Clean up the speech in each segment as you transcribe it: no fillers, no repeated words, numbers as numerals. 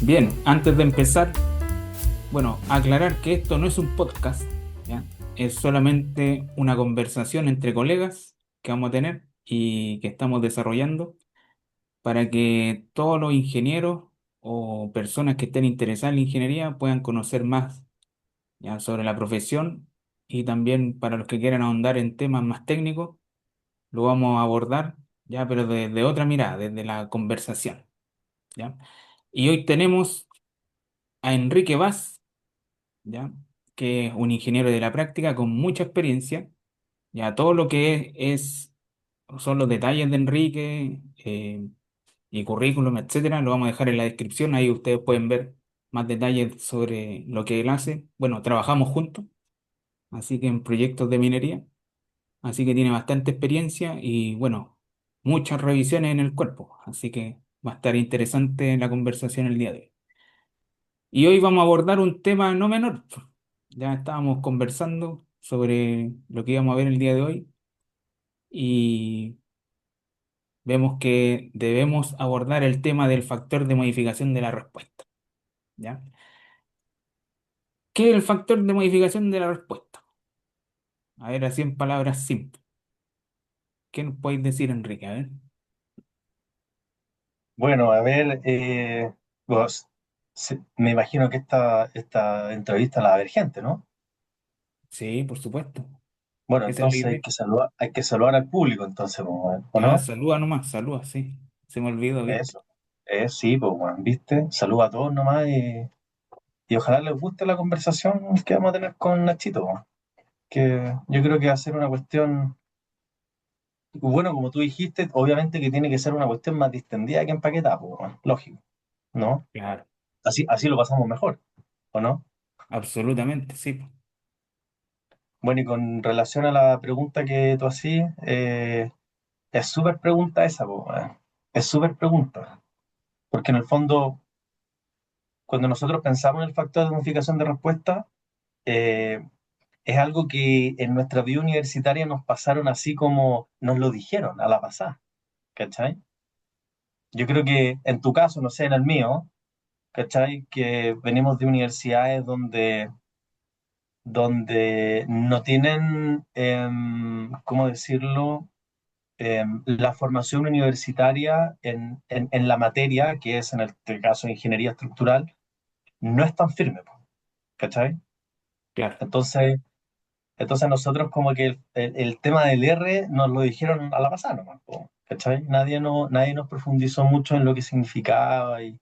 Bien, antes de empezar, bueno, aclarar que esto no es un podcast, ¿ya? Es solamente una conversación entre colegas que vamos a tener y que estamos desarrollando para que todos los ingenieros o personas que estén interesadas en la ingeniería puedan conocer más, ¿ya? Sobre la profesión, y también para los que quieran ahondar en temas más técnicos, lo vamos a abordar, ¿ya? Pero desde otra mirada, desde la conversación, ¿ya? Y hoy tenemos a Enrique Vaz, ¿ya? Que es un ingeniero de la práctica con mucha experiencia. Ya todo lo que son los detalles de Enrique, y currículum, etcétera, lo vamos a dejar en la descripción. Ahí ustedes pueden ver más detalles sobre lo que él hace. Bueno, trabajamos juntos, así que en proyectos de minería, así que tiene bastante experiencia y bueno, muchas revisiones en el cuerpo, así que va a estar interesante la conversación el día de hoy. Y hoy vamos a abordar un tema no menor. Ya estábamos conversando sobre lo que íbamos a ver el día de hoy y vemos que debemos abordar el tema del factor de modificación de la respuesta, ¿ya? ¿Qué es el factor de modificación de la respuesta? A ver, así en palabras simples. ¿Qué nos podéis decir, Enrique? A ver. Bueno, a ver, vos, me imagino que esta entrevista la va a ver gente, ¿no? Sí, por supuesto. Bueno, Esa es la entonces idea. hay que saludar al público, entonces, pues, bueno, ¿o Ya, no? saluda nomás, saluda, sí. Se me olvidó, ¿viste? Eso. Sí, pues, bueno, ¿viste? Saluda a todos nomás y ojalá les guste la conversación que vamos a tener con Nachito, pues, que yo creo que va a ser una cuestión, bueno, como tú dijiste, obviamente que tiene que ser una cuestión más distendida que empaquetada, pues, bueno, lógico, ¿no? Claro, Así lo pasamos mejor, ¿o no? absolutamente, sí, po. Bueno, y con relación a la pregunta que tú hacías, es súper pregunta esa, po, weón. Es súper pregunta. Porque en el fondo, cuando nosotros pensamos en el factor de modificación de respuesta, eh, es algo que en nuestra vida universitaria nos pasaron así como nos lo dijeron a la pasada, ¿cachai? Yo creo que en tu caso, no sé, en el mío, ¿cachai? Que venimos de universidades donde no tienen, ¿cómo decirlo? La formación universitaria en la materia, que es en este caso ingeniería estructural, no es tan firme, po, ¿cachai? Claro, Entonces, entonces nosotros como que el tema del R nos lo dijeron a la pasada nomás, po, ¿cachai? Nadie nos profundizó mucho en lo que significaba y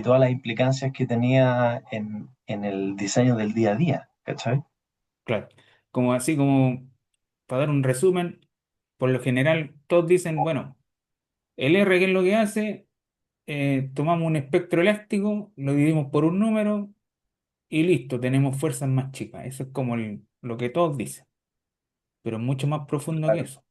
todas las implicancias que tenía en el diseño del día a día, ¿cachai? claro. Como así como, para dar un resumen, por lo general todos dicen, bueno, el R, ¿qué es lo que hace? Tomamos un espectro elástico, lo dividimos por un número y listo, tenemos fuerzas más chicas. Eso es como lo que todos dicen, pero es mucho más profundo que Claro. eso.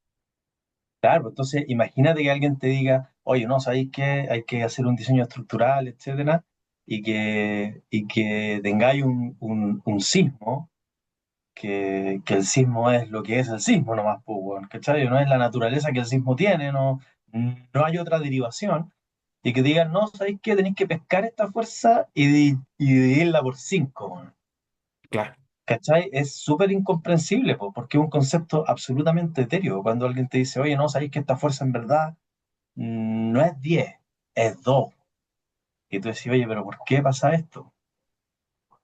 Claro, pues, entonces imagínate que alguien te diga, oye, no, ¿sabéis qué? Hay que hacer un diseño estructural, etcétera, y que tengáis un sismo, que el sismo es lo que es el sismo nomás, pues, weón, ¿cachai? No es la naturaleza que el sismo tiene, no hay otra derivación, y que digan, no, ¿sabéis qué? Tenéis que pescar esta fuerza y dividirla por cinco, Claro, ¿cachai? Es súper incomprensible, po, porque es un concepto absolutamente etéreo. Cuando alguien te dice, oye, no, ¿sabéis que esta fuerza en verdad no es 10, es 2? Y tú decís, oye, pero ¿por qué pasa esto?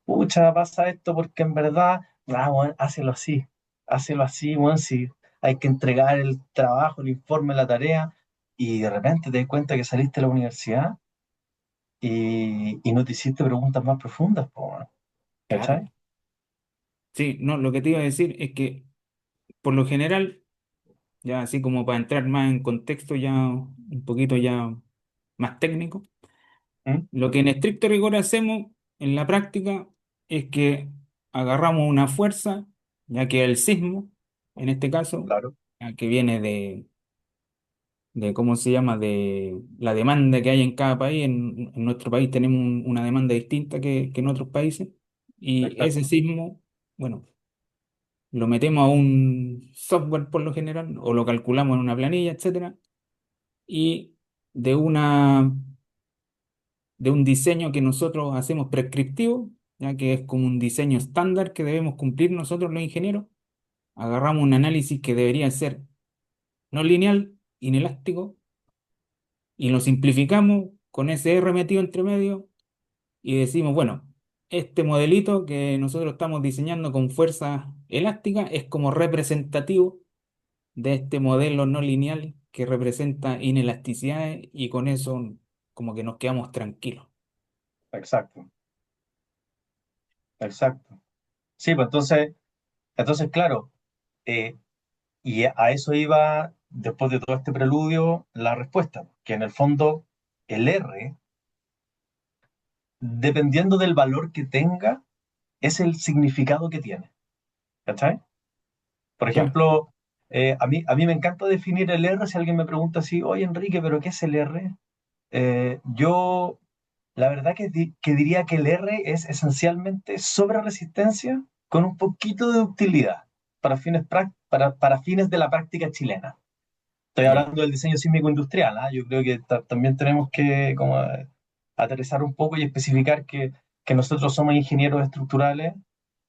Pucha, pasa esto porque en verdad, weón, hácelo así, weón, si hay que entregar el trabajo, el informe, la tarea, y de repente te das cuenta que saliste de la universidad y no te hiciste preguntas más profundas, po, weón, claro. ¿cachai? Sí, no, lo que te iba a decir es que por lo general, ya así como para entrar más en contexto ya un poquito ya más técnico, ¿Mm? lo que en estricto rigor hacemos en la práctica es que agarramos una fuerza, ya que el sismo, en este caso, Claro, ya que viene ¿cómo se llama?, de la demanda que hay en cada país. En nuestro país tenemos una demanda distinta que en otros países, y ese exacto. sismo, bueno, lo metemos a un software por lo general, o lo calculamos en una planilla, etcétera, y de una de un diseño que nosotros hacemos prescriptivo, ya que es como un diseño estándar que debemos cumplir nosotros los ingenieros. Agarramos un análisis que debería ser no lineal, inelástico, y lo simplificamos con ese R metido entre medio y decimos, bueno, este modelito que nosotros estamos diseñando con fuerza elástica es como representativo de este modelo no lineal que representa inelasticidades y con eso como que nos quedamos tranquilos. Exacto, exacto. Sí, pues entonces claro, eh, y a eso iba, después de todo este preludio, la respuesta, que en el fondo el R, dependiendo del valor que tenga, es el significado que tiene. ¿Cachai? Por Claro, ejemplo, a mí me encanta definir el R si alguien me pregunta así, oye Enrique, ¿pero qué es el R? Yo, la verdad que diría que el R es esencialmente sobre resistencia con un poquito de utilidad para fines de la práctica chilena. Estoy ya, hablando del diseño sísmico industrial, ¿ah? Yo creo que también tenemos que como, aterrizar un poco y especificar que nosotros somos ingenieros estructurales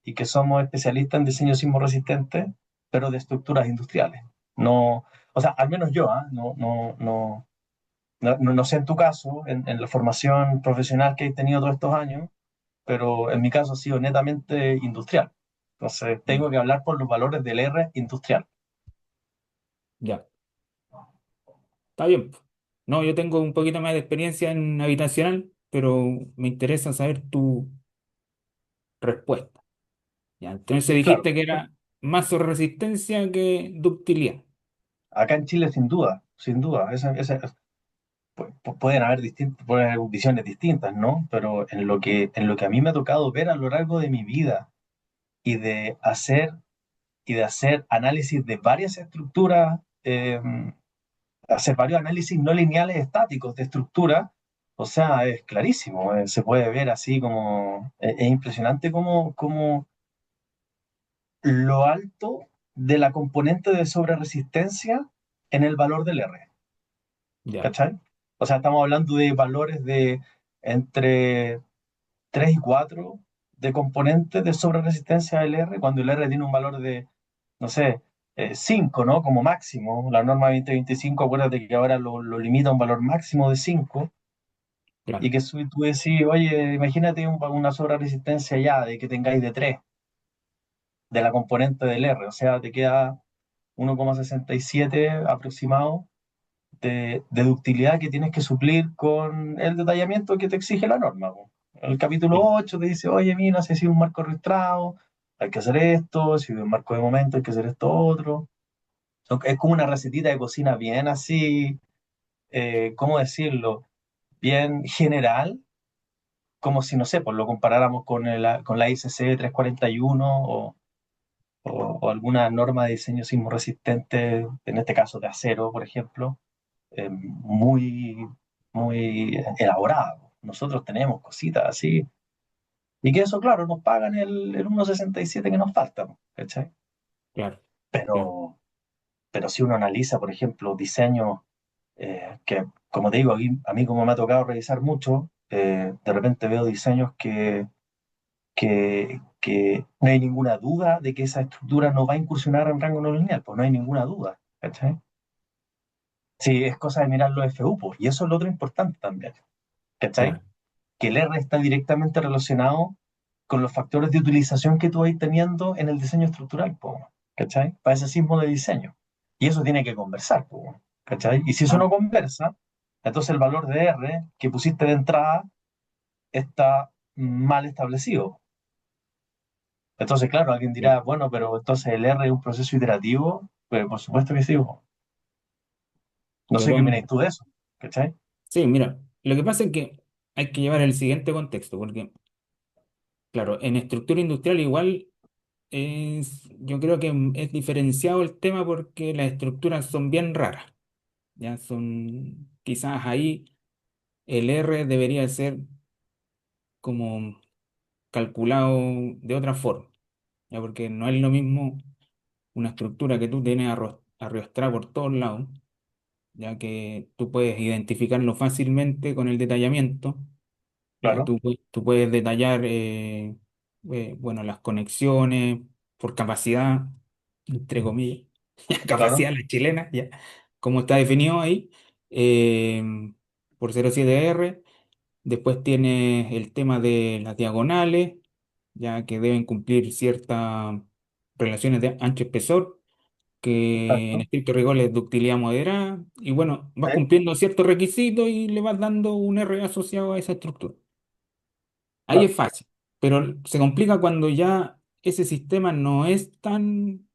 y que somos especialistas en diseño sismo resistente, pero de estructuras industriales. No, o sea, al menos yo, ¿ah? No sé en tu caso, en la formación profesional que he tenido todos estos años, pero en mi caso ha sido netamente industrial. Entonces, ya, tengo que hablar por los valores del R industrial. ya. Está bien, po. No, yo tengo un poquito más de experiencia en habitacional, pero me interesa saber tu respuesta. Ya, entonces Claro, dijiste que era más sobre resistencia que ductilidad. acá en Chile sin duda, sin duda. Pueden haber visiones distintas, ¿no? Pero en lo que a mí me ha tocado ver a lo largo de mi vida y de hacer análisis de varias estructuras, hacer varios análisis no lineales estáticos de estructura, o sea, es clarísimo, se puede ver así como, es impresionante como lo alto de la componente de sobreresistencia en el valor del R. Ya, ¿Cachai? O sea, estamos hablando de valores de entre 3 y 4 de componentes de sobreresistencia del R, cuando el R tiene un valor de, no sé, 5, ¿no? Como máximo. La norma 2025, acuérdate que ahora lo limita a un valor máximo de 5, y claro, que tú decís, oye, imagínate una sobreresistencia ya de que tengáis de 3 de la componente del R, o sea, te queda 1,67 aproximado de ductilidad que tienes que suplir con el detallamiento que te exige la norma, po. El capítulo claro, 8 te dice, oye, mira, si es un marco arrastrado, hay que hacer esto, si es un marco de momento, hay que hacer esto otro. Es como una recetita de cocina bien así, ¿cómo decirlo? Bien general, como si, no sé, pues lo comparáramos con la ICC 341 o alguna norma de diseño sismo resistente, en este caso de acero, por ejemplo, muy, muy elaborada. Nosotros tenemos cositas así. Y que eso, claro, nos pagan el 1,67 que nos falta, ¿cachai? claro, claro. Pero, pero si uno analiza, por ejemplo, diseños que, como te digo, a mí como me ha tocado revisar mucho, de repente veo diseños que no hay ninguna duda de que esa estructura no va a incursionar en rango no lineal, pues no hay ninguna duda, ¿cachai? Sí, es cosa de mirar los FU, pues, y eso es lo otro importante también, ¿cachai? Claro. Que el R está directamente relacionado con los factores de utilización que tú vas teniendo en el diseño estructural, po, ¿cachai? Para ese sismo de diseño. Y eso tiene que conversar, po, ¿cachai? Y si eso Ah, no conversa, entonces el valor de R que pusiste de entrada está mal establecido. Entonces, claro, alguien sí. dirá, bueno, pero entonces el R es un proceso iterativo, pero por supuesto que sí, po. No sé qué opinas Depende. tú de eso, ¿cachai? Sí, mira, lo que pasa es que hay que llevar el siguiente contexto, porque, claro, en estructura industrial igual yo creo que es diferenciado el tema porque las estructuras son bien raras. Ya son, quizás ahí el R debería ser como calculado de otra forma, ya porque no es lo mismo una estructura que tú tienes arrastrada por todos lados, ya que tú puedes identificarlo fácilmente con el detallamiento, Ya claro, tú puedes detallar, bueno, las conexiones por capacidad, entre comillas, claro, capacidad la chilena, ya, como está definido ahí, eh, por 0,7R. Después tienes el tema de las diagonales, ya que deben cumplir ciertas relaciones de ancho-espesor, que en exacto. estricto rigor es ductilidad moderada, y bueno, vas Sí, cumpliendo ciertos requisitos y le vas dando un R asociado a esa estructura. Ahí claro. es fácil, pero se complica cuando ya ese sistema no es tan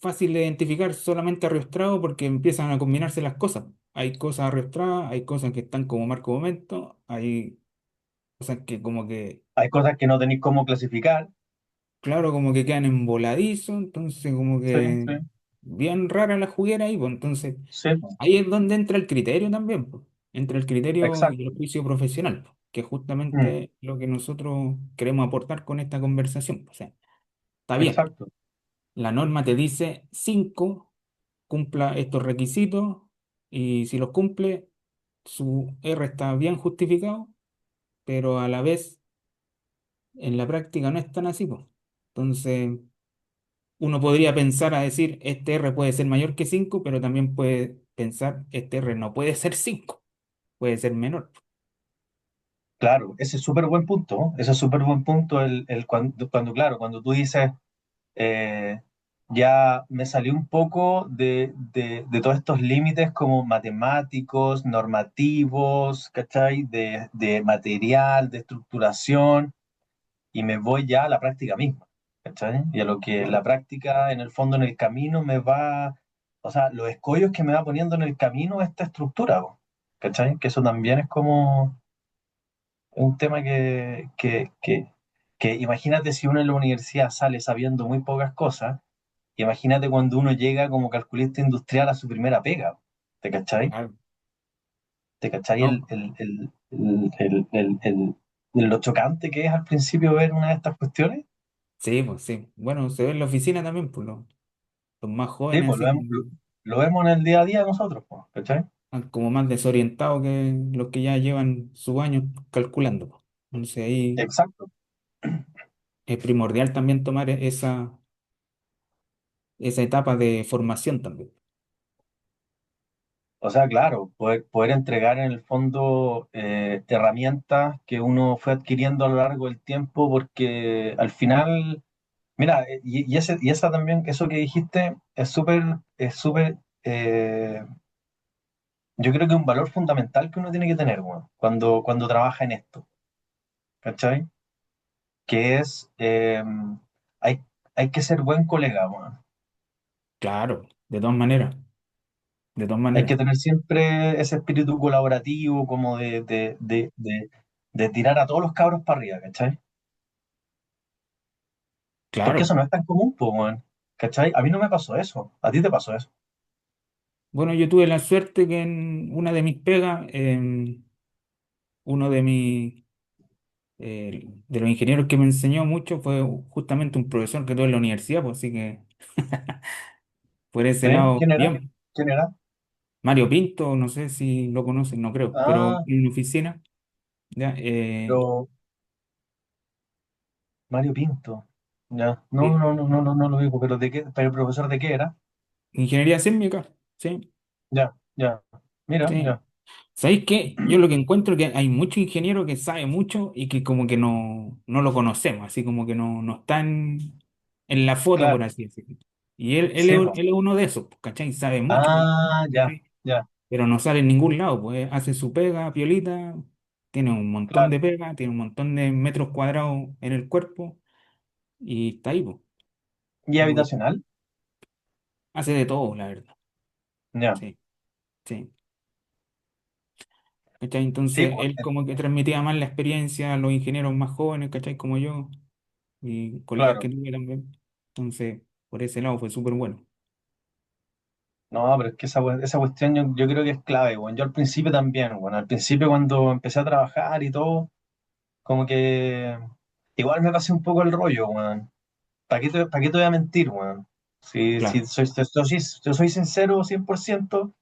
fácil de identificar solamente arrastrado porque empiezan a combinarse las cosas. Hay cosas arrastradas, hay cosas que están como marco momento, hay cosas que como que, Hay cosas que no tenéis cómo clasificar. claro, como que quedan emboladizos, entonces como Sí, que sí, bien rara la juguera ahí, pues entonces sí, po, ahí es donde entra el criterio también, pues. Entra el criterio y el exacto. juicio profesional, pues, que es Mm, justamente lo que nosotros queremos aportar con esta conversación, pues. O sea, está bien, exacto. la norma te dice 5, cumpla estos requisitos y si los cumple, su R está bien justificado, pero a la vez en la práctica no es tan así, pues. Entonces, uno podría pensar a decir, este R puede ser mayor que 5, pero también puede pensar, este R no puede ser 5, puede ser menor. Claro, ese es súper buen punto, ¿no? Ese es súper buen punto cuando, claro, cuando tú dices, eh, ya me salí un poco de todos estos límites como matemáticos, normativos, ¿cachai? De material, de estructuración, y me voy ya a la práctica misma, ¿cachai? Y a lo que la Claro, práctica, en el fondo, en el camino me va, o sea, los escollos que me va poniendo en el camino esta estructura, po, ¿cachai? Que eso también es como un tema que imagínate si uno en la universidad sale sabiendo muy pocas cosas, imagínate cuando uno llega como calculista industrial a su primera pega, ¿te cachai? claro. ¿Te cachai No, lo chocante que es al principio ver una de estas cuestiones? sí, pues sí. Bueno, se ve en la oficina también, pues los más Sí, jóvenes pues así como, lo vemos en el día a día nosotros, pues, ¿cachai? como más desorientados que los que ya llevan su año calculando, pues. Entonces ahí Exacto. es primordial también tomar esa etapa de formación también. O sea, claro, poder entregar en el fondo herramientas que uno fue adquiriendo a lo largo del tiempo, porque al final, mira, y esa también, eso que dijiste, es súper, yo creo que un valor fundamental que uno tiene que tener, weón, cuando trabaja en esto, ¿cachai? Que es, hay, hay que ser buen colega, weón. Claro, de todas maneras, de todas Hay maneras. que tener siempre ese espíritu colaborativo, como de tirar a todos los cabros para arriba, ¿cachai? Porque eso Claro. no es tan común, pues, weón, ¿cachai? A mí no me pasó eso, a ti te pasó eso. Bueno, yo tuve la suerte que en una de mis pegas, uno de los ingenieros que me enseñó mucho fue justamente un profesor que tuve en la universidad, pues así que por ese ¿Sí? lado, ¿Quién era? bien. ¿Quién era? Mario Pinto, no sé si lo conocen, no creo, pero Ah, en mi oficina, ya, pero Mario Pinto. Ya. No, sí, no, no, no, no, no lo digo, pero ¿de qué? ¿Pero el profesor de qué era? ingeniería sísmica, sí, Ya, ya. Mira, sí. ya. ¿Sabéis qué? Yo lo que encuentro es que hay muchos ingenieros que saben mucho y que como que no lo conocemos, así como que no están en la foto, por Claro. así decirlo. Y Sí, po. él es uno de esos, ¿cachai? Sabe mucho, Ah, ya, ¿cachai? ya. Pero no sale en ningún lado, pues hace su pega, piolita, tiene un montón Claro. de pega, tiene un montón de metros cuadrados en el cuerpo y está ahí, pues. ¿Y Como que habitacional? hace de todo, la verdad. Ya. Sí, sí. ¿Cachai? Sí, Entonces pues, él como que transmitía más la experiencia a los ingenieros más jóvenes, ¿cachai? Como yo y colegas claro. que tuve también. Entonces, por ese lado fue súper bueno. No, pero es que esa cuestión yo creo que es clave, bueno. Yo al principio también, bueno, al principio cuando empecé a trabajar y todo, como que igual me pasé un poco el rollo, weón. ¿Para qué te voy a mentir, weón? Si Claro, soy sincero 100%,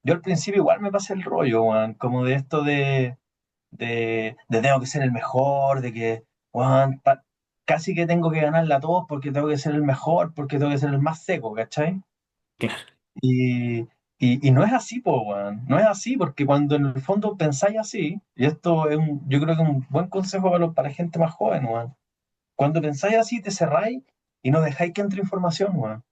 yo al principio igual me pasé el rollo, weón, como de esto de, de tengo que ser el mejor, de que, weón, casi que tengo que ganarla a todos porque tengo que ser el mejor, porque tengo que ser el más seco, ¿cachai? Claro, Y, y no es así, po, weón. No es así, porque cuando en el fondo pensáis así, y esto es yo creo que es un buen consejo para gente más joven, weón. Cuando pensáis así, te cerráis y no dejáis que entre información, weón.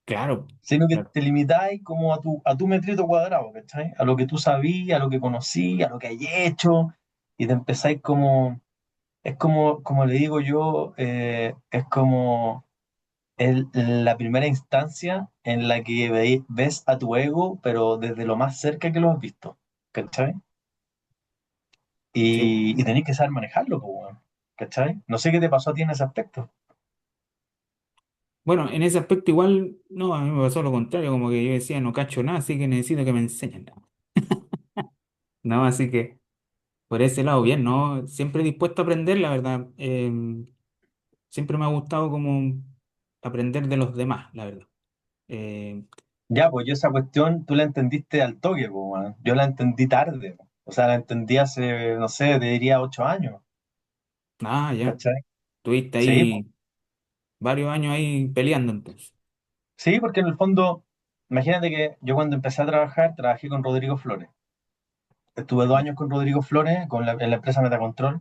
claro, Sino que claro. te limitáis como a tu metrito cuadrado, ¿cachai? A lo que tú sabías, a lo que conocí, a lo que hay hecho, y te empezáis como, es como le digo yo, es como la primera instancia en la que ves a tu ego, pero desde lo más cerca que lo has visto, ¿cachai? Sí. Y tenés que saber manejarlo, pues, weón, ¿cachai? No sé qué te pasó a ti en ese aspecto. Bueno, en ese aspecto igual, no, a mí me pasó lo contrario, como que yo decía, no cacho nada, así que necesito que me enseñen. No, así que por ese lado, bien, ¿no? Siempre dispuesto a aprender, la verdad. Siempre me ha gustado como aprender de los demás, la verdad. Eh, Ya, pues yo esa cuestión tú la entendiste al toque, pues, weón. Yo la entendí tarde, po. O sea, la entendí hace, no sé, te diría 8 años, ya, ¿cachai? estuviste Sí, pues. ahí varios años ahí peleando entonces. Sí, porque en el fondo, imagínate que yo cuando empecé a trabajar, trabajé con Rodrigo Flores. Estuve dos Ya. años con Rodrigo Flores en la empresa Metacontrol,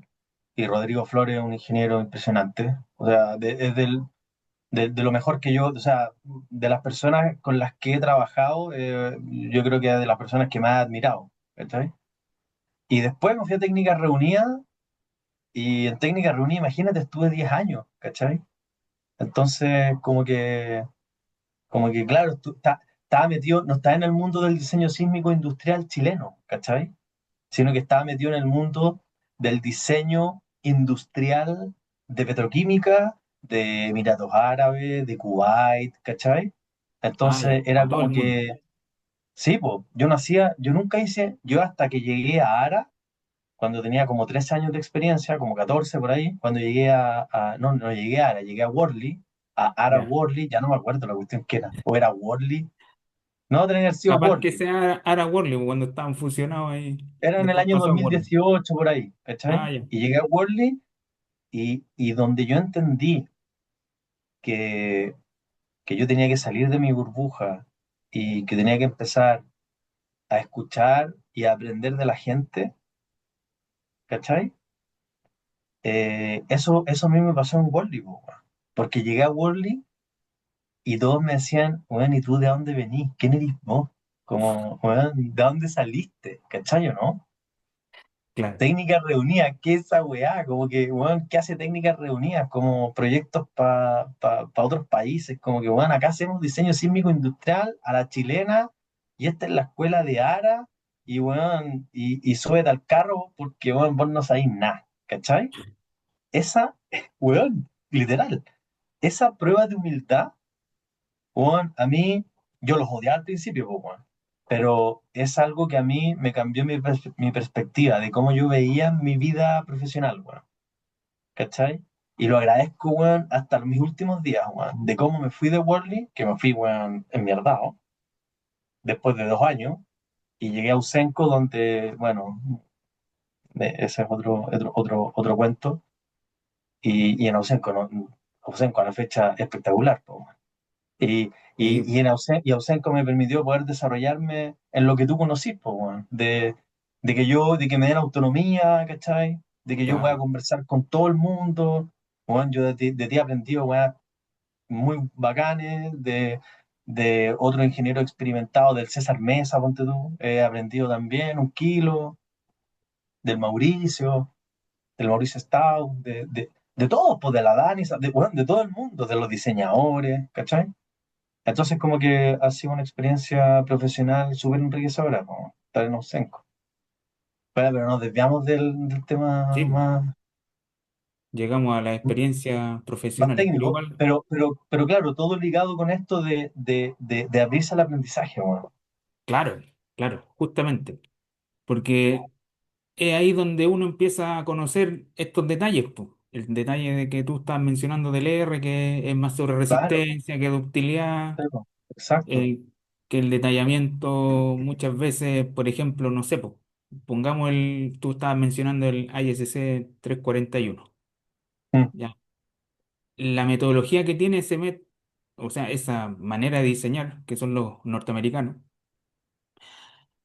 y Rodrigo Flores es un ingeniero impresionante. O sea, es de lo mejor que yo, o sea, de las personas con las que he trabajado, yo creo que es de las personas que más he admirado, ¿cachai? Y después me fui a técnicas reunidas, y en técnicas reunidas, imagínate, estuve 10 años, ¿cachai? Entonces, como que claro, estaba metido, no estaba en el mundo del diseño sísmico industrial chileno, ¿cachai? Sino que estaba metido en el mundo del diseño industrial de petroquímica de Emiratos Árabes, de Kuwait, ¿cachai? Ya, Entonces era a todo el como mundo. que, sí, pues, yo nunca hice, yo hasta que llegué a ARA, cuando tenía como 13 años de experiencia, como 14 por ahí, cuando llegué no, no llegué a ARA, llegué a Worley, a ARA Ya. Worley, ya no me acuerdo la cuestión que era, o era Worley, no, tenía que haber sido Capaz que Worley, sea Ara Worley, cuando estaban fusionados ahí, era en el después año pasó a Worley. 2018 por ahí, ¿cachai? Ya, Y llegué a Worley. Y donde yo entendí que, que yo tenía que salir de mi burbuja y que tenía que empezar a escuchar y a aprender de la gente, ¿cachai? Eso a mí me pasó en Worley, po, weón. Porque llegué a Worley y todos me decían, weón, ¿y tú de dónde venís? ¿Quién eres vos? Como, weón, ¿de dónde saliste? ¿Cachai o no? claro. Técnicas reunidas, ¿qué es esa weá? Como que, weón, ¿qué hace técnicas reunidas? Como proyectos para otros países, como que, weón, acá hacemos diseño sísmico industrial a la chilena, y esta es la escuela de ARA, y weón, y súbete al carro porque, weón, vos no sabéis nada, ¿cachai? Esa, weón, literal, esa prueba de humildad, weón, a mí, yo los odiaba al principio, pues, weón, pero es algo que a mí me cambió mi perspectiva de cómo yo veía mi vida profesional, weón, ¿cachai? Y lo agradezco, weón, hasta mis últimos días, weón, de cómo me fui de Worley, que me fui, weón, enmierdado, después de 2 años, y llegué a Ausenco, donde, bueno, ese es otro cuento, y en Ausenco, no, Ausenco a la fecha espectacular, pues, weón. Y, Sí, y Ausenco me permitió poder desarrollarme en lo que tú conocís, pues, weón, de que me den autonomía, ¿cachai? De que yo pueda claro. conversar con todo el mundo, weón, yo de ti he aprendido, weón, muy bacanes, de otro ingeniero experimentado, del César Mesa, ponte tú, he aprendido también un kilo, del del Mauricio Stau, de todos, pues, de la Dani, weón, de todo el mundo, de los diseñadores, ¿cachai? Entonces, como que ha sido una experiencia profesional súper enriquecedora, como estar en Osenco. Pero nos desviamos del tema Sí, pues, más, llegamos a las experiencias más profesionales, pero técnico, igual, pero claro, todo ligado con esto de abrirse al aprendizaje, bueno. claro, claro, justamente, porque es ahí donde uno empieza a conocer estos detalles, pues. El detalle de que tú estás mencionando del R, que es más sobre Claro, resistencia que ductilidad, sí, exacto. eh, que el detallamiento muchas veces, por ejemplo, no sé, po, pongamos tú estabas mencionando el ISC 341, Mm, ¿ya? La metodología que tiene o sea, esa manera de diseñar, que son los norteamericanos,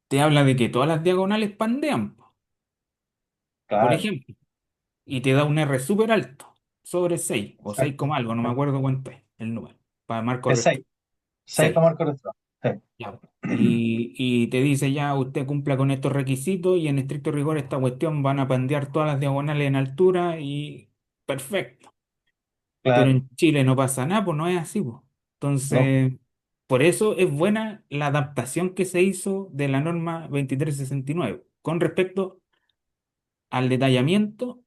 te habla de que todas las diagonales pandean, po, por claro, ejemplo, y te da un R súper alto, sobre 6 o 6 exacto. como algo, no me Sí. acuerdo cuánto es el número, para marco Es seis, resto. seis para 6, marcar esto. Sí. ya. Y te dice ya, usted cumpla con estos requisitos y en estricto rigor esta cuestión van a pandear todas las diagonales en altura y perfecto. Pero Claro, en Chile no pasa nada, pues no es así, pues. ¿no? Entonces, por eso es buena la adaptación que se hizo de la norma 2369 con respecto al detallamiento,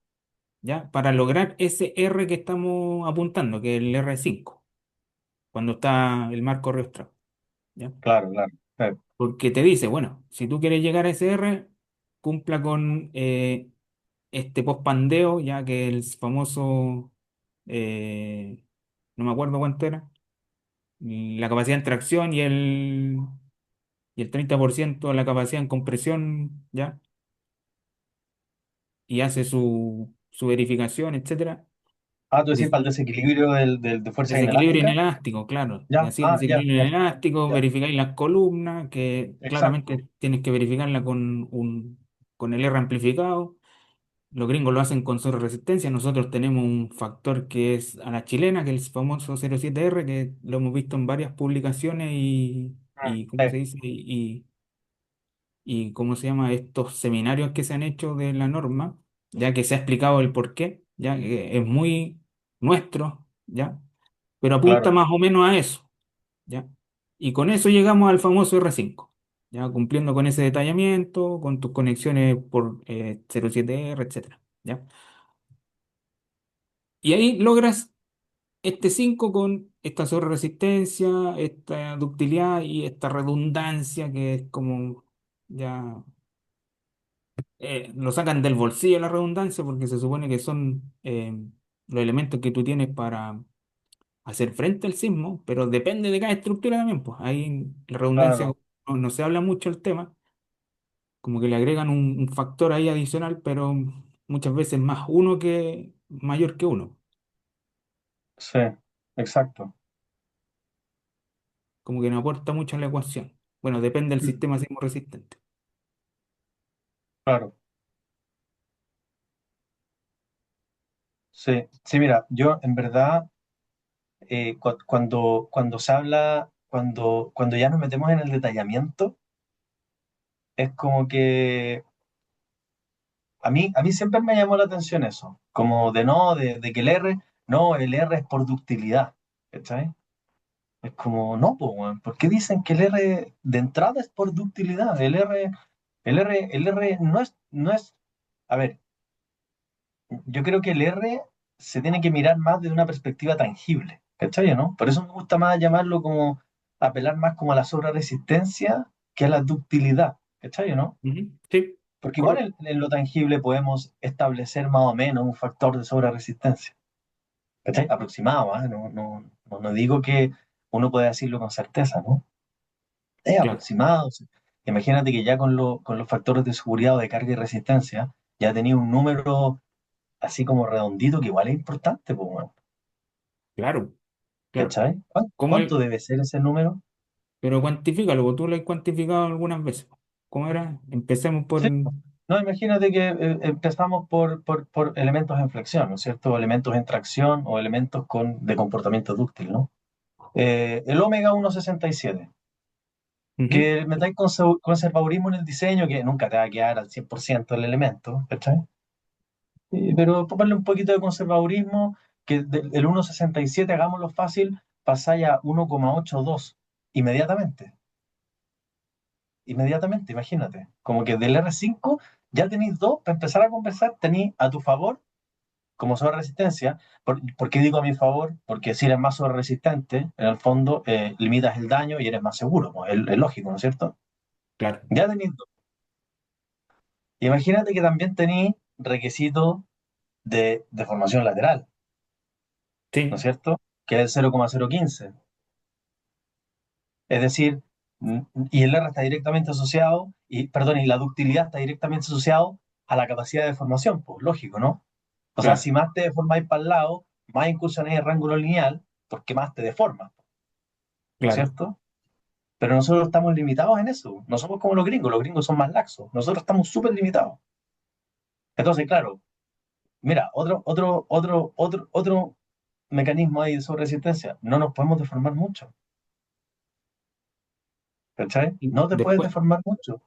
¿ya? Para lograr ese R que estamos apuntando, que es el R5 cuando está el marco reustrado, ¿ya? Claro, claro. Sí. Porque te dice, bueno, si tú quieres llegar a ese R, cumpla con este pospandeo, ya que el famoso, no me acuerdo cuánto era, la capacidad en tracción y el 30% de la capacidad en compresión, ¿ya? Y hace su verificación, etcétera. Ah, tú decís para el Defi- desequilibrio de fuerza Desequilibrio inelástica. inelástico, claro. Y Ya, así el ya, desequilibrio ya, inelástico, ya. verificáis las columnas, que Exacto. claramente tienes que verificarla con el R amplificado. Los gringos lo hacen con sobre resistencia. Nosotros tenemos un factor que es a la chilena, que es el famoso 07R, que lo hemos visto en varias publicaciones y ¿cómo se Sí, dice? Y cómo se llama estos seminarios que se han hecho de la norma, ya que se ha explicado el porqué, ya que es muy nuestro, ya, pero apunta claro, más o menos a eso, ya. Y con eso llegamos al famoso R5, ya cumpliendo con ese detallamiento, con tus conexiones por 07R, etcétera, ya. Y ahí logras este 5 con esta sobreresistencia, esta ductilidad y esta redundancia que es como ya lo sacan del bolsillo la redundancia porque se supone que son los elementos que tú tienes para hacer frente al sismo, pero depende de cada estructura también, pues ahí la redundancia claro. no se habla mucho el tema, como que le agregan un factor ahí adicional, pero muchas veces más uno que mayor que uno, Sí, exacto. como que no aporta mucho a la ecuación. Bueno, depende del Mm, sistema sismo resistente. claro. Sí, sí, mira, yo en verdad, cuando se habla, cuando ya nos metemos en el detallamiento, es como que a mí siempre me llamó la atención eso, como de no, de que el R, no, el R es por ductilidad, ¿cachai? Es como, no, pues, weón, ¿por qué dicen que el R de entrada es por ductilidad? El R no es, a ver, yo creo que el R se tiene que mirar más desde una perspectiva tangible, ¿cachai, no? Por eso me gusta más llamarlo como, apelar más como a la sobreresistencia que a la ductilidad, ¿cachai, no? Ujú, sí, Porque igual correcto. en lo tangible podemos establecer más o menos un factor de sobreresistencia, ¿cachai? Aproximado, ¿ah? No digo que uno pueda decirlo con certeza, ¿no? Es Claro. aproximado. Sí. Imagínate que ya con los factores de seguridad o de carga y resistencia, ya tenía un número así como redondito que igual es importante, pues, bueno, Claro, claro. ¿cachai? ¿Cómo ¿Cuánto debe ser ese número? Pero cuantifícalo, porque tú lo has cuantificado algunas veces. ¿Cómo era? Empecemos por... Sí. No, imagínate que empezamos por elementos en flexión, ¿no es cierto? O elementos en tracción o elementos de comportamiento dúctil, ¿no? El Omega 167, Ujú, que metáis conservadurismo en el diseño, que nunca te va a quedar al 100% el elemento, ¿cachai? Pero ponerle un poquito de conservadurismo, que el 1,67, hagámoslo fácil, pasáis a 1,82 inmediatamente. Inmediatamente, imagínate. Como que del R5 ya tenéis dos para empezar a conversar, tenéis a tu favor como sobre resistencia. ¿Por qué digo a mi favor? Porque si eres más sobre resistente, en el fondo limitas el daño y eres más seguro, pues, es lógico, ¿no es cierto? claro. Ya tenéis dos. Imagínate que también tenéis requisitos de deformación lateral, ¿no es Sí, cierto? Que es el 0,015. Es decir, Y el R está directamente asociado, y la ductilidad está directamente asociado a la capacidad de deformación, pues lógico, ¿no? O sea, Claro, si más te deformáis para el lado, más incursionáis en rango no lineal, porque más te deformas, ¿no es claro. cierto? Pero nosotros estamos limitados en eso. No somos como los gringos son más laxos. Nosotros estamos súper limitados. Entonces, claro, mira, otro mecanismo ahí de sobreresistencia. No nos podemos deformar mucho, ¿cachai? Y No te puedes después, deformar mucho.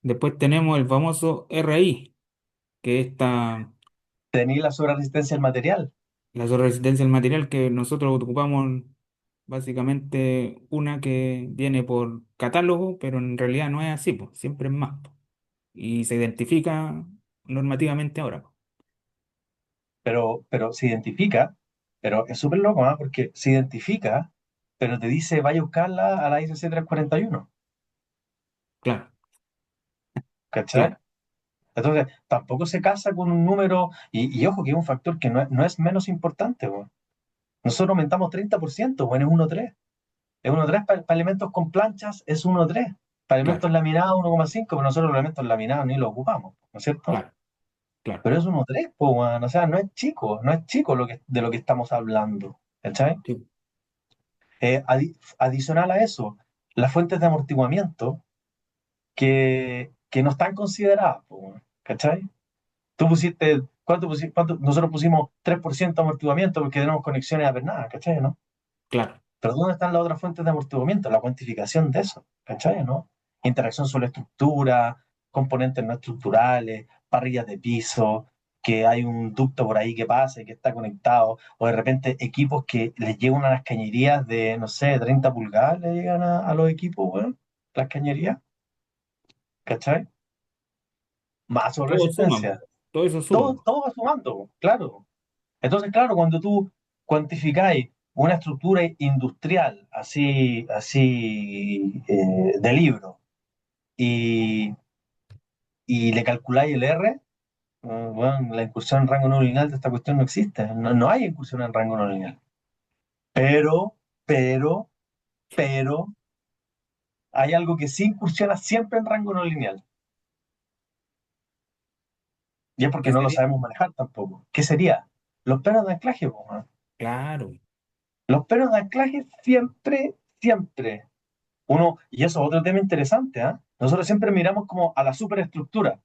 después tenemos el famoso RI, que es Tenéis la sobreresistencia al material, la resistencia al material que nosotros ocupamos básicamente una que viene por catálogo, pero en realidad no es así, pues, siempre es más, pues. Y se identifica normativamente ahora, pues. pero se identifica, pero es súper loco, ¿ah? Porque se identifica, pero te dice, vaya a buscarla a la ICC 341, Claro, ¿cachai? claro, Entonces, tampoco se casa con un número, y ojo que es un factor que no es menos importante, weón. Nosotros aumentamos 30%, bueno, es 1,3. Es 1,3 para elementos con planchas, es 1,3. Para claro, elementos laminados, 1,5, pero nosotros los elementos laminados ni los ocupamos, ¿no es cierto? claro, claro. Pero es 1,3, pues, weón. O sea, no es chico de lo que estamos hablando, ¿cachai? Sí. Adicional a eso, las fuentes de amortiguamiento que no están consideradas, po, weón, ¿cachai? Tú pusiste, ¿cuánto pusiste? Nosotros pusimos 3% de amortiguamiento porque tenemos conexiones a nada, ¿cachai? ¿No? Claro, Pero ¿dónde están las otras fuentes de amortiguamiento? La cuantificación de eso, ¿cachai? ¿No? Interacción sobre estructura, componentes no estructurales, parrillas de piso, que hay un ducto por ahí que pasa y que está conectado, o de repente equipos que les llegan a las cañerías de, no sé, 30 pulgadas, le llegan a los equipos, bueno, las cañerías, ¿cachai? Más sobre todo suma, po. resistencia. Todo eso suma, Todo, po. todo va sumando, claro. Entonces, claro, cuando tú cuantificáis una estructura industrial de libro y, y le calculáis el R, bueno, la incursión en rango no lineal de esta cuestión no existe. No hay incursión en rango no lineal. Pero, pero, pero, hay algo que sí incursiona siempre en rango no lineal. Y es porque ¿Qué no lo sería? sabemos manejar tampoco. ¿Qué sería? Los pelos de anclaje, po, ¿no? Claro, Los pelos de anclaje siempre, siempre. Y eso es otro tema interesante, ¿ah? Nosotros siempre miramos como a la superestructura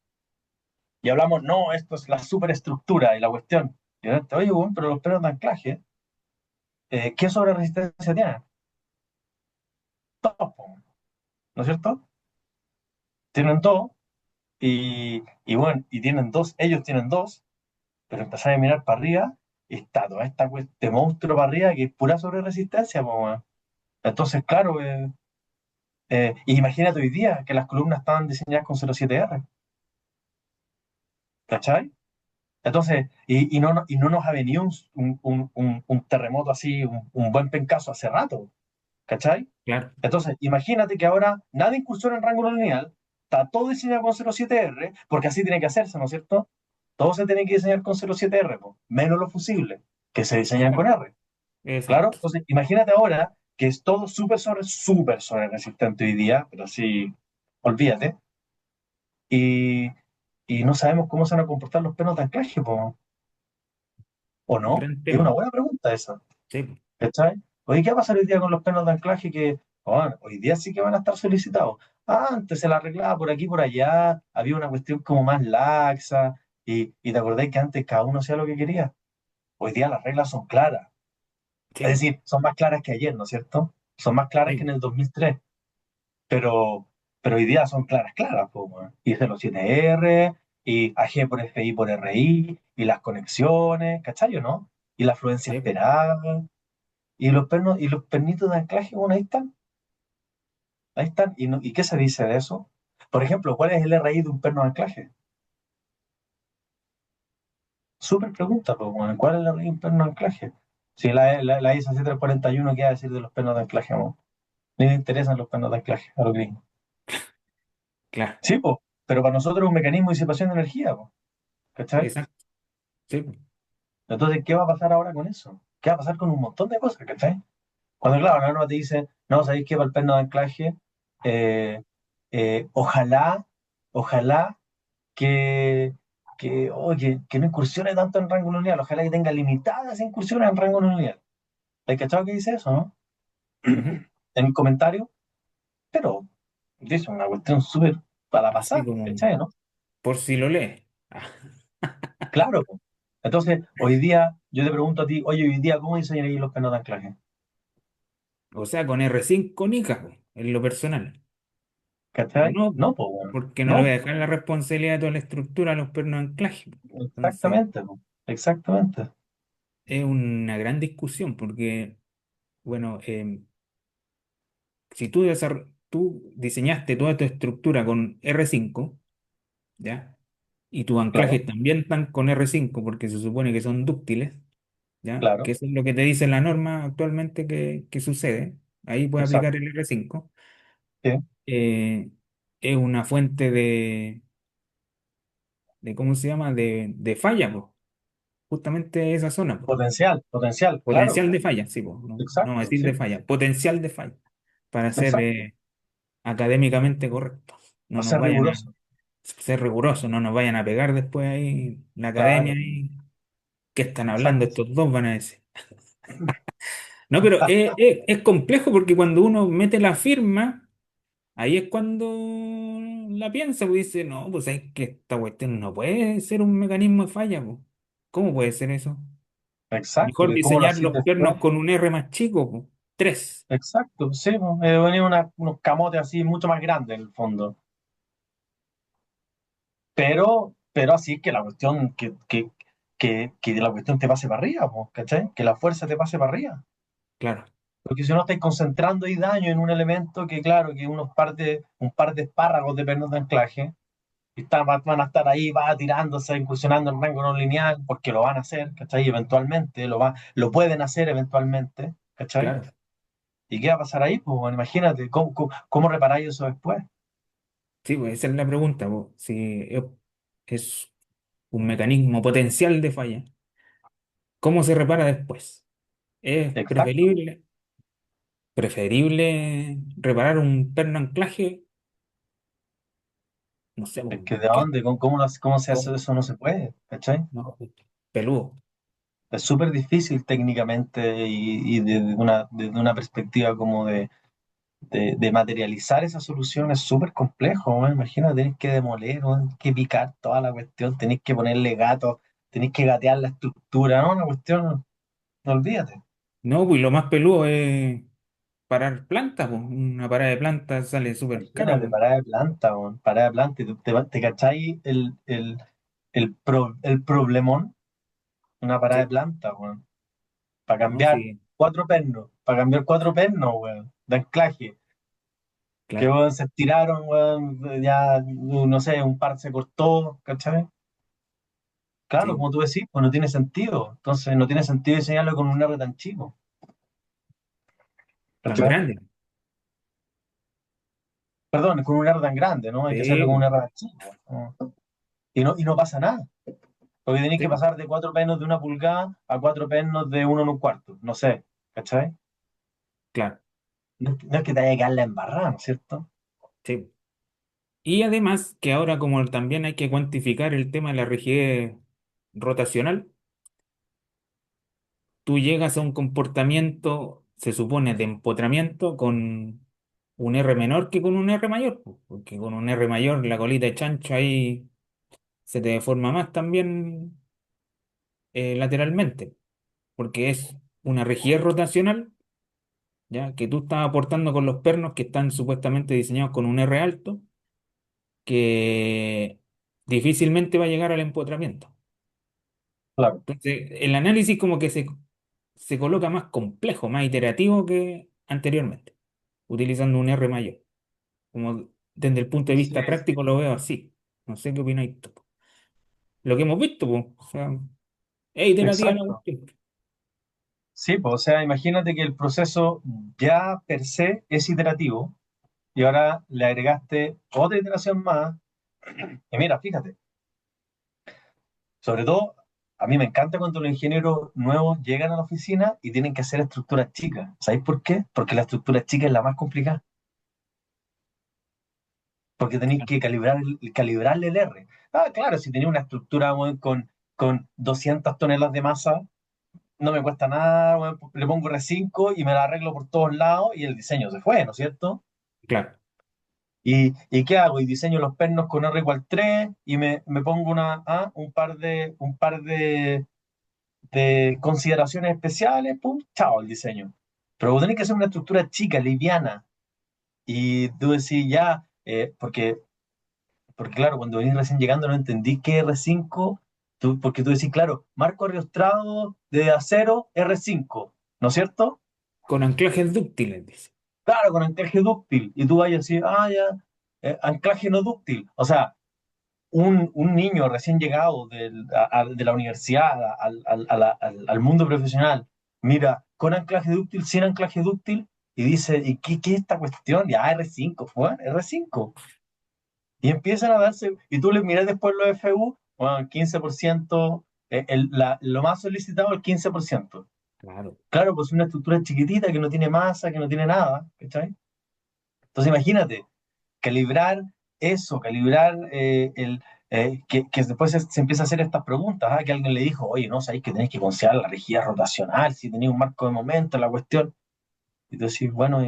y hablamos, no, esto es la superestructura y la cuestión. Y oye, bueno, pero los pelos de anclaje, ¿qué sobre resistencia tienen? Dos, po, ¿no es cierto? Tienen dos y bueno, y tienen dos, ellos tienen dos, pero empezáis a mirar para arriba y está toda este monstruo para arriba que es pura sobre resistencia, po, weón. Entonces, claro, imagínate hoy día que las columnas estaban diseñadas con 07R, ¿cachai? Entonces, y no nos ha venido un terremoto así, un buen pencazo hace rato, ¿cachai? claro, Entonces, imagínate que ahora nada incursiona en rango no lineal, está todo diseñado con 07R, porque así tiene que hacerse, ¿no es cierto? Todo se tiene que diseñar con 07R, po, menos los fusibles, que se diseñan con R, claro. exacto. Entonces, imagínate ahora que es todo súper sobre resistente hoy día, pero así, olvídate, y, y no sabemos cómo se van a comportar los penos de anclaje, po. ¿O no? Gran Es una tema. buena pregunta esa, Sí, po. ¿cachai? Oye, ¿qué va a pasar hoy día con los penos de anclaje que hoy día sí que van a estar solicitados? Antes se la arreglaba por aquí y por allá, había una cuestión como más laxa, y te acordás que antes cada uno hacía lo que quería. Hoy día las reglas son claras, Sí, es po. decir, son más claras que ayer, ¿no es cierto? Son más claras Sí, que po. en el 2003, pero, pero hoy día son claras, claras, po, weón. Y es de los 7R, y AG por FI por RI, y las conexiones, ¿cachai o no? Y la afluencia Sí, po. esperada. Y los pernitos de anclaje, bueno, ahí están, ahí están. ¿Y qué se dice de eso? Por ejemplo, ¿cuál es el RI de un perno de anclaje? Súper pregunta, pues, bueno, ¿cuál es el RI de un perno de anclaje? Si la ISO 341, ¿qué va a decir de los pernos de anclaje, amor? Ni le interesan los pernos de anclaje a los gringos. Claro, Sí, pues, pero para nosotros es un mecanismo de disipación de energía, pues, ¿cachai? exacto. Sí, po. Entonces, ¿qué va a pasar ahora con eso? ¿Qué va a pasar con un montón de cosas, ¿cachai? Cuando, claro, la norma te dice, no, ¿sabéis qué? Para el perno de anclaje, eh, ojalá, ojalá que, que no incursione tanto en rango no lineal, ojalá que tenga limitadas incursiones en rango no lineal. ¿Hay cachado que dice eso, no? Ujú. En el comentario, pero dice una cuestión súper para Así pasar, como ¿cachai, no? por si lo lees. Ah, Claro, po. Entonces, hoy día, yo te pregunto a ti, oye, hoy día, ¿cómo diseñarías los pernos de anclaje? o sea, con R5 Nica, po, en lo personal. O ¿Cachai? no, No, pues, bueno, porque no le voy no, a dejar la responsabilidad de toda la estructura a los pernos de anclaje. Entonces, exactamente, po, exactamente, es una gran discusión porque, bueno, si tú diseñaste toda tu estructura con R5, ¿ya? Y tus claro, anclajes también están con R5 porque se supone que son dúctiles, ¿ya? Que claro, eso es lo que te dice la norma actualmente que sucede. Ahí puedes aplicar exacto, el R5. sí, eh, es una fuente de ¿cómo se llama? De falla, po. Justamente esa zona, po. potencial, potencial, claro, Potencial de falla, sí, po. No, no vamos a exacto, decir sí, de falla, potencial de falla, para ser exacto, académicamente correcto. No para nos ser vayan a riguroso, ser rigurosos, no nos vayan a pegar después ahí la academia claro, y ¿qué están hablando exacto, estos dos? Van a decir. No, pero es complejo porque cuando uno mete la firma, ahí es cuando la piensa, pues dice, no, pues es que esta cuestión no puede ser un mecanismo de falla, pues. ¿Cómo puede ser eso? exacto, Mejor que cómo lo diseñar hacís los después, pernos con un R más chico, pues. Tres, exacto, sí, pues, venía unos camotes así mucho más grandes en el fondo, pero así que la cuestión, que la cuestión te pase para arriba, pues, ¿cachai? Que la fuerza te pase para arriba. claro, Porque si no estáis concentrando y daño en un elemento que, claro, que un par de espárragos de pernos de anclaje, y van a estar ahí, va tirándose, incursionando en rango no lineal, porque lo van a hacer, ¿cachai? Eventualmente, lo pueden hacer eventualmente, ¿cachai? claro. ¿Y qué va a pasar ahí? Pues bueno, imagínate, ¿cómo reparáis eso después? Sí, pues esa es la pregunta, pues. Si es un mecanismo potencial de falla, ¿cómo se repara después? ¿Es Exacto. preferible reparar un perno anclaje? No sé, Es pues, que de ¿qué? dónde, cómo se hace ¿Cómo? eso? No se puede, ¿cachai? No, peludo, Es súper difícil técnicamente y desde una perspectiva como de materializar esa solución es súper complejo, ¿no? Imagina, tenés que demoler, ¿no? Tenés que picar toda la cuestión, tenés que ponerle gatos, tenés que gatear la estructura, ¿no? Una cuestión, no olvídate. no, pues lo más peludo es parar plantas, pues. Una parada de plantas sale súper cara, Imagínate, pues. parada de planta, ¿no? Parada de planta, y te cachai el problemón, una parada de Sí, planta, weón, para no, cambiar sí, cuatro pernos, weón, de anclaje. Que claro, weón, se estiraron, weón, ya, no sé, un par se cortó, ¿cachai? Claro, sí, como tú decís, pues no tiene sentido. Entonces no tiene sentido diseñarlo con un R tan chico, tan ¿cachai? grande. Perdón, con un R tan grande, ¿no? Hay que hacerlo Sí, con un pues, R tan chico, ¿no? Y no pasa nada, porque tenéis sí, que pues, pasar de cuatro pernos de una pulgada a cuatro pernos de uno en un cuarto, no sé, ¿cachai? claro, No es que te haya que dar la embarrada, ¿no es cierto? sí. Y además que ahora como también hay que cuantificar el tema de la rigidez rotacional, tú llegas a un comportamiento, se supone, de empotramiento con un R menor que con un R mayor, pues, porque con un R mayor la colita de chancho ahí se te deforma más también lateralmente, porque es una rigidez rotacional, ya que tú estás aportando con los pernos que están supuestamente diseñados con un R alto, que difícilmente va a llegar al empotramiento. Claro, Entonces, el análisis como que se coloca más complejo, más iterativo que anteriormente, utilizando un R mayor. Como desde el punto de sí, vista práctico lo veo así. No sé qué opináis tú. Lo que hemos visto, pues, o sea, es iterativa la exacto. cuestión. Sí, pues, o sea, imagínate que el proceso ya per se es iterativo y ahora le agregaste otra iteración más. Y mira, fíjate, sobre todo. A mí me encanta cuando los ingenieros nuevos llegan a la oficina y tienen que hacer estructuras chicas. ¿Sabéis por qué? Porque la estructura chica es la más complicada. Porque tenéis que calibrarle el R. Ah, claro, si tenéis una estructura, weón, con 200 toneladas de masa, no me cuesta nada, weón, le pongo R5 y me la arreglo por todos lados y el diseño se fue, ¿no es cierto? Claro, ¿Y qué hago? Y diseño los pernos con R igual 3 y me pongo un par de consideraciones especiales, pum, chao, el diseño. Pero vos tenés que hacer una estructura chica, liviana, y tú decís ya, porque claro, cuando venís recién llegando no entendí qué R5, porque tú decís, claro, marco ariostrado de acero R5, ¿no es cierto? con anclajes dúctiles, dice. Claro, con anclaje dúctil, y tú vayas así, ya, anclaje no dúctil. O sea, un niño recién llegado de la universidad al mundo profesional, mira, con anclaje dúctil, sin anclaje dúctil, y dice, ¿y qué es esta cuestión? Ya, R5, bueno, R5. Y empiezan a darse, y tú le miras después los FU, bueno, 15%, lo más solicitado el 15%. Claro. Claro, pues una estructura chiquitita que no tiene masa, que no tiene nada, ¿cachai? Entonces imagínate, calibrar eso, calibrar que después se empieza a hacer estas preguntas, que alguien le dijo, oye, no, sabéis que tenéis que considerar la rigidez rotacional, si tenéis un marco de momento, la cuestión. Y tú decís, bueno,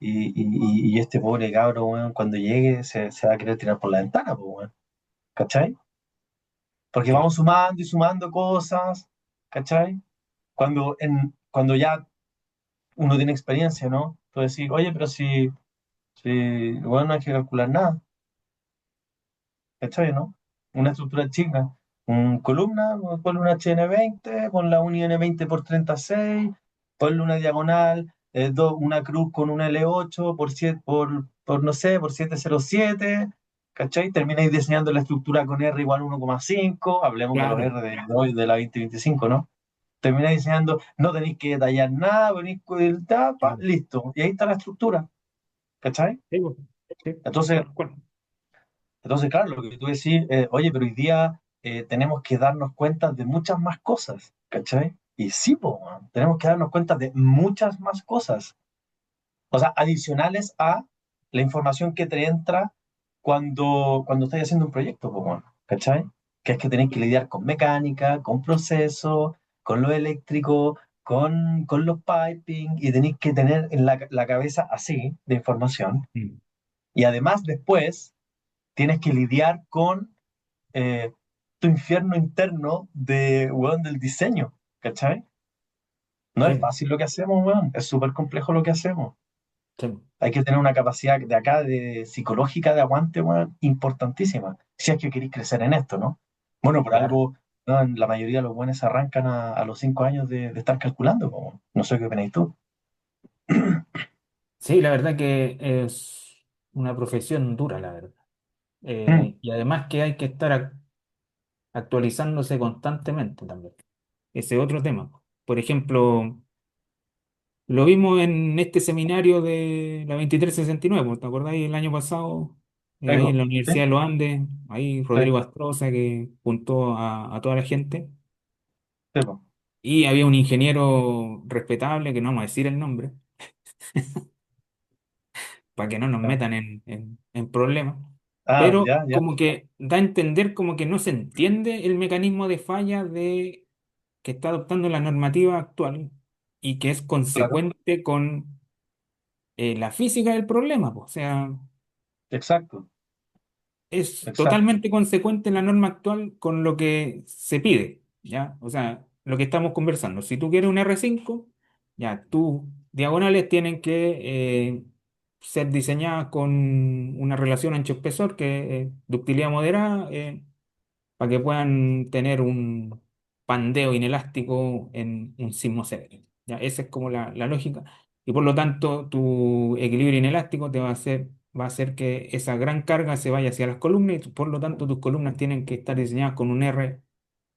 y este pobre cabro, weón, cuando llegue se va a querer tirar por la ventana, pues, weón, ¿cachai? Porque Claro. vamos sumando y sumando cosas, ¿cachai? Cuando ya uno tiene experiencia, ¿no? Tú decís, oye, pero si, bueno, no hay que calcular nada. ¿Cachai, no? Una estructura chica. Columna, ponle una HN20, ponle un IN20 por 36, ponle una diagonal, una cruz con un L8 por, 7, no sé, por 707, ¿cachai? Termináis diseñando la estructura con R igual 1,5, hablemos de los Claro. R de hoy, de la 2025, ¿no? Termináis diseñando, no tenéis que detallar nada, venís con el tapa, Claro. listo. Y ahí está la estructura, ¿cachai? Sí, po. Sí, Entonces, tal cual. Entonces, claro, lo que tú decís, oye, pero hoy día tenemos que darnos cuenta de muchas más cosas, ¿cachai? Y sí, po, weón, tenemos que darnos cuenta de muchas más cosas. O sea, adicionales a la información que te entra cuando estás haciendo un proyecto, po, weón, ¿cachai? Que es que tenéis que lidiar con mecánica, con procesos, con lo eléctrico, con los piping, y tenéis que tener en la cabeza así de información. Mm. Y además después tienes que lidiar con eh, tu infierno interno weón, del diseño, ¿cachai? No Sí, es fácil lo que hacemos, weón, es súper complejo lo que hacemos. sí, Hay que tener una capacidad de acá, de psicológica, de aguante, weón, importantísima, si es que queréis crecer en esto, ¿no? Bueno, por claro. algo, ¿no? La mayoría de los buenos arrancan a los 5 años de estar calculando, po. No sé qué opináis tú. Sí, la verdad que es una profesión dura, la verdad. Mm, Y además que hay que estar actualizándose constantemente también. Ese otro tema. Por ejemplo, lo vimos en este seminario de la 2369, ¿te acordáis el año pasado? Ahí en digo, la sí, Universidad de los Andes, ahí sí, Rodrigo Astroza que juntó a toda la gente. sí, po. Y había un ingeniero respetable, que no vamos a decir el nombre, para que no nos Ah, metan en problemas. Pero ya, ya, como que da a entender como que no se entiende el mecanismo de falla de que está adoptando la normativa actual y que es claro, consecuente con la física del problema, po. O sea, exacto, es exacto, totalmente consecuente la norma actual con lo que se pide, ¿ya? O sea, lo que estamos conversando. Si tú quieres un R5, ya, tus diagonales tienen que ser diseñadas con una relación ancho-espesor, que es ductilidad moderada, para que puedan tener un pandeo inelástico en un sismo severo. ¿Ya? Esa es como la lógica. Y por lo tanto, tu equilibrio inelástico va a hacer que esa gran carga se vaya hacia las columnas y por lo tanto tus columnas tienen que estar diseñadas con un R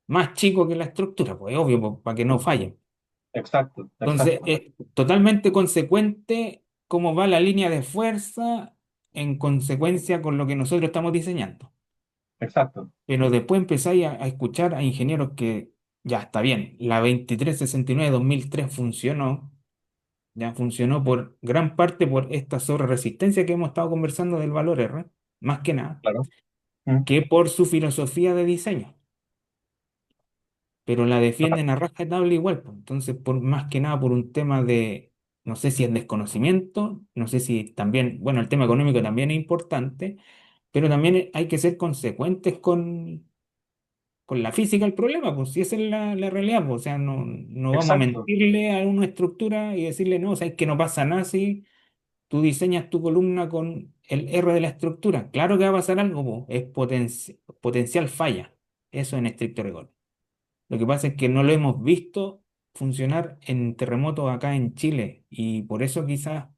más chico que la estructura, pues obvio, pues, para que no fallen. exacto, Entonces, exacto. es totalmente consecuente cómo va la línea de fuerza en consecuencia con lo que nosotros estamos diseñando. exacto, Pero después empezáis a escuchar a ingenieros que ya está bien, la 2369-2003 funcionó, ya funcionó por gran parte por esta sobreresistencia que hemos estado conversando del valor R, más que nada, claro. Mm, que por su filosofía de diseño, pero la defienden a rajatabla igual, pues. Entonces, por más que nada por un tema de, no sé si es desconocimiento, no sé si también, bueno, el tema económico también es importante, pero también hay que ser consecuentes con la física el problema, pues si esa es la realidad, pues, o sea, no vamos a exacto. mentirle a una estructura y decirle, no, o sea, es que no pasa nada si tú diseñas tu columna con el R de la estructura. Claro que va a pasar algo, pues, es potencial falla, eso en estricto rigor. Lo que pasa es que no lo hemos visto funcionar en terremotos acá en Chile y por eso quizás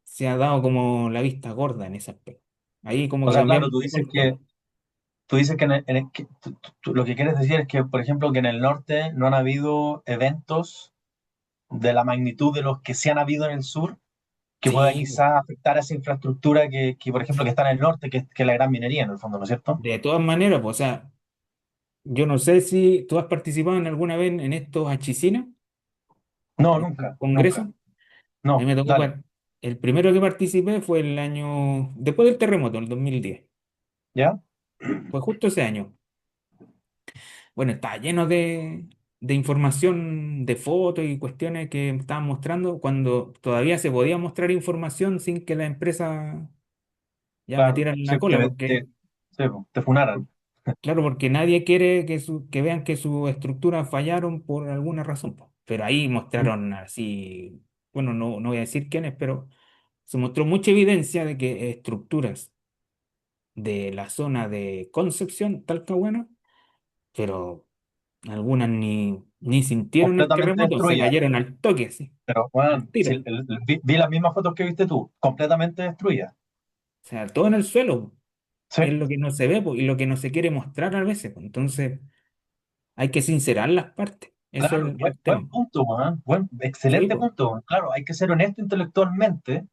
se ha dado como la vista gorda en ese aspecto. Ahí como O que sea, claro, cambiamos un poco el tono. tú dices que, lo que quieres decir es que, por ejemplo, que en el norte no han habido eventos de la magnitud de los que sí han habido en el sur, que pueda Sí, quizás afectar a esa infraestructura por ejemplo, que está en el norte, que es la gran minería, en el fondo, ¿no es cierto? de todas maneras, pues, o sea, yo no sé si tú has participado en alguna vez en estos achicinas, No, estos nunca, congresos. nunca. A mí No, me tocó, dale. el primero que participé fue el año, después del terremoto, el 2010. ¿Ya? Fue justo ese año. Bueno, estaba lleno de información, de fotos y cuestiones que estaban mostrando cuando todavía se podía mostrar información sin que la empresa ya Claro, metieran sí, la cola, porque, sí, te funaran. claro, porque nadie quiere que vean que sus estructuras fallaron por alguna razón, po. Pero ahí Mm. mostraron así, bueno, no voy a decir quiénes, pero se mostró mucha evidencia de que estructuras de la zona de Concepción, Talcahuano, pero algunas ni sintieron el Completamente terremoto, se destruida. cayeron al toque, sí, Pero, al bueno, tiro. vi las mismas fotos que viste tú, completamente destruida. O sea, todo en el suelo, Sí, es lo que no se ve, po, y lo que no se quiere mostrar a veces, po. Entonces, hay que sincerar las partes. Eso es claro, el buen tema. punto, Juan. Sí, Excelente pues, punto. Claro, hay que ser honesto intelectualmente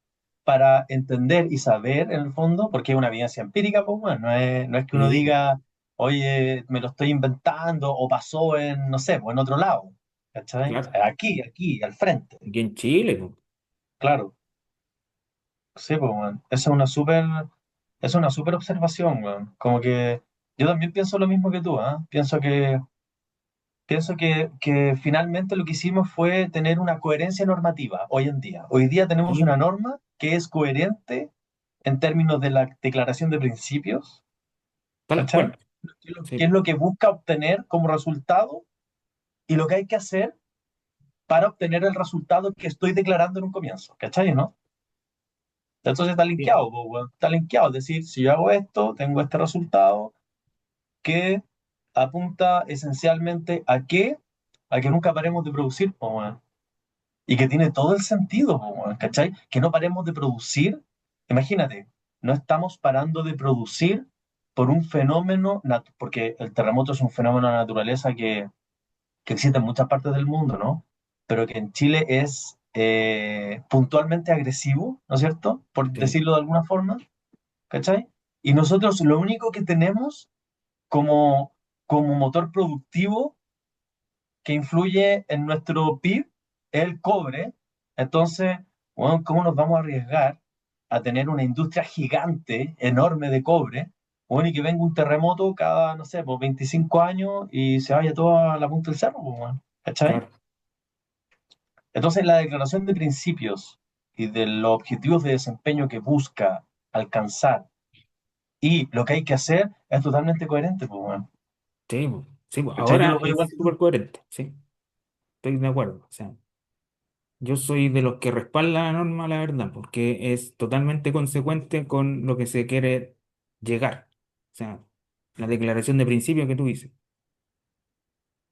para entender y saber, en el fondo, porque es una evidencia empírica, pues, bueno, no es que uno sí, po, diga, oye, me lo estoy inventando o pasó en, no sé, pues en otro lado. ¿Cachai? O claro. sea, aquí, al frente. Aquí en Chile, po. Claro, sí, pues, bueno. Es una súper observación, weón. Como que yo también pienso lo mismo que tú, ¿ah? Pienso que finalmente lo que hicimos fue tener una coherencia normativa hoy en día. Hoy día tenemos Sí, una po, norma que es coherente en términos de la declaración de principios, tal ¿cachai? cual. ¿Qué es Sí, lo que busca obtener como resultado y lo que hay que hacer para obtener el resultado que estoy declarando en un comienzo, ¿cachai? ¿No? Entonces está sí, linkeado, po, weón. Está linkeado, es decir, si yo hago esto, tengo este resultado que apunta esencialmente a que nunca paremos de producir, po, weón. Y que tiene todo el sentido, po, weón, ¿cachai? Que no paremos de producir. Imagínate, no estamos parando de producir por un fenómeno, porque el terremoto es un fenómeno de la naturaleza que existe en muchas partes del mundo, ¿no? Pero que en Chile es puntualmente agresivo, ¿no es cierto? Por sí, decirlo de alguna forma, ¿cachai? Y nosotros lo único que tenemos como, como motor productivo que influye en nuestro PIB es el cobre. Entonces, bueno, ¿cómo nos vamos a arriesgar a tener una industria gigante, enorme de cobre? Bueno, y que venga un terremoto cada, no sé, por 25 años y se vaya todo a la punta del cerro, pues, bueno, ¿cachai? claro. Entonces, la declaración de principios y de los objetivos de desempeño que busca alcanzar y lo que hay que hacer es totalmente coherente, pues, bueno, Sí, po, sí, po. ¿cachai? Yo Ahora lo veo igual es que tú. súper coherente, sí, estoy de acuerdo. O sea, yo soy de los que respalda la norma, la verdad, porque es totalmente consecuente con lo que se quiere llegar. O sea, la declaración de principio que tú dices.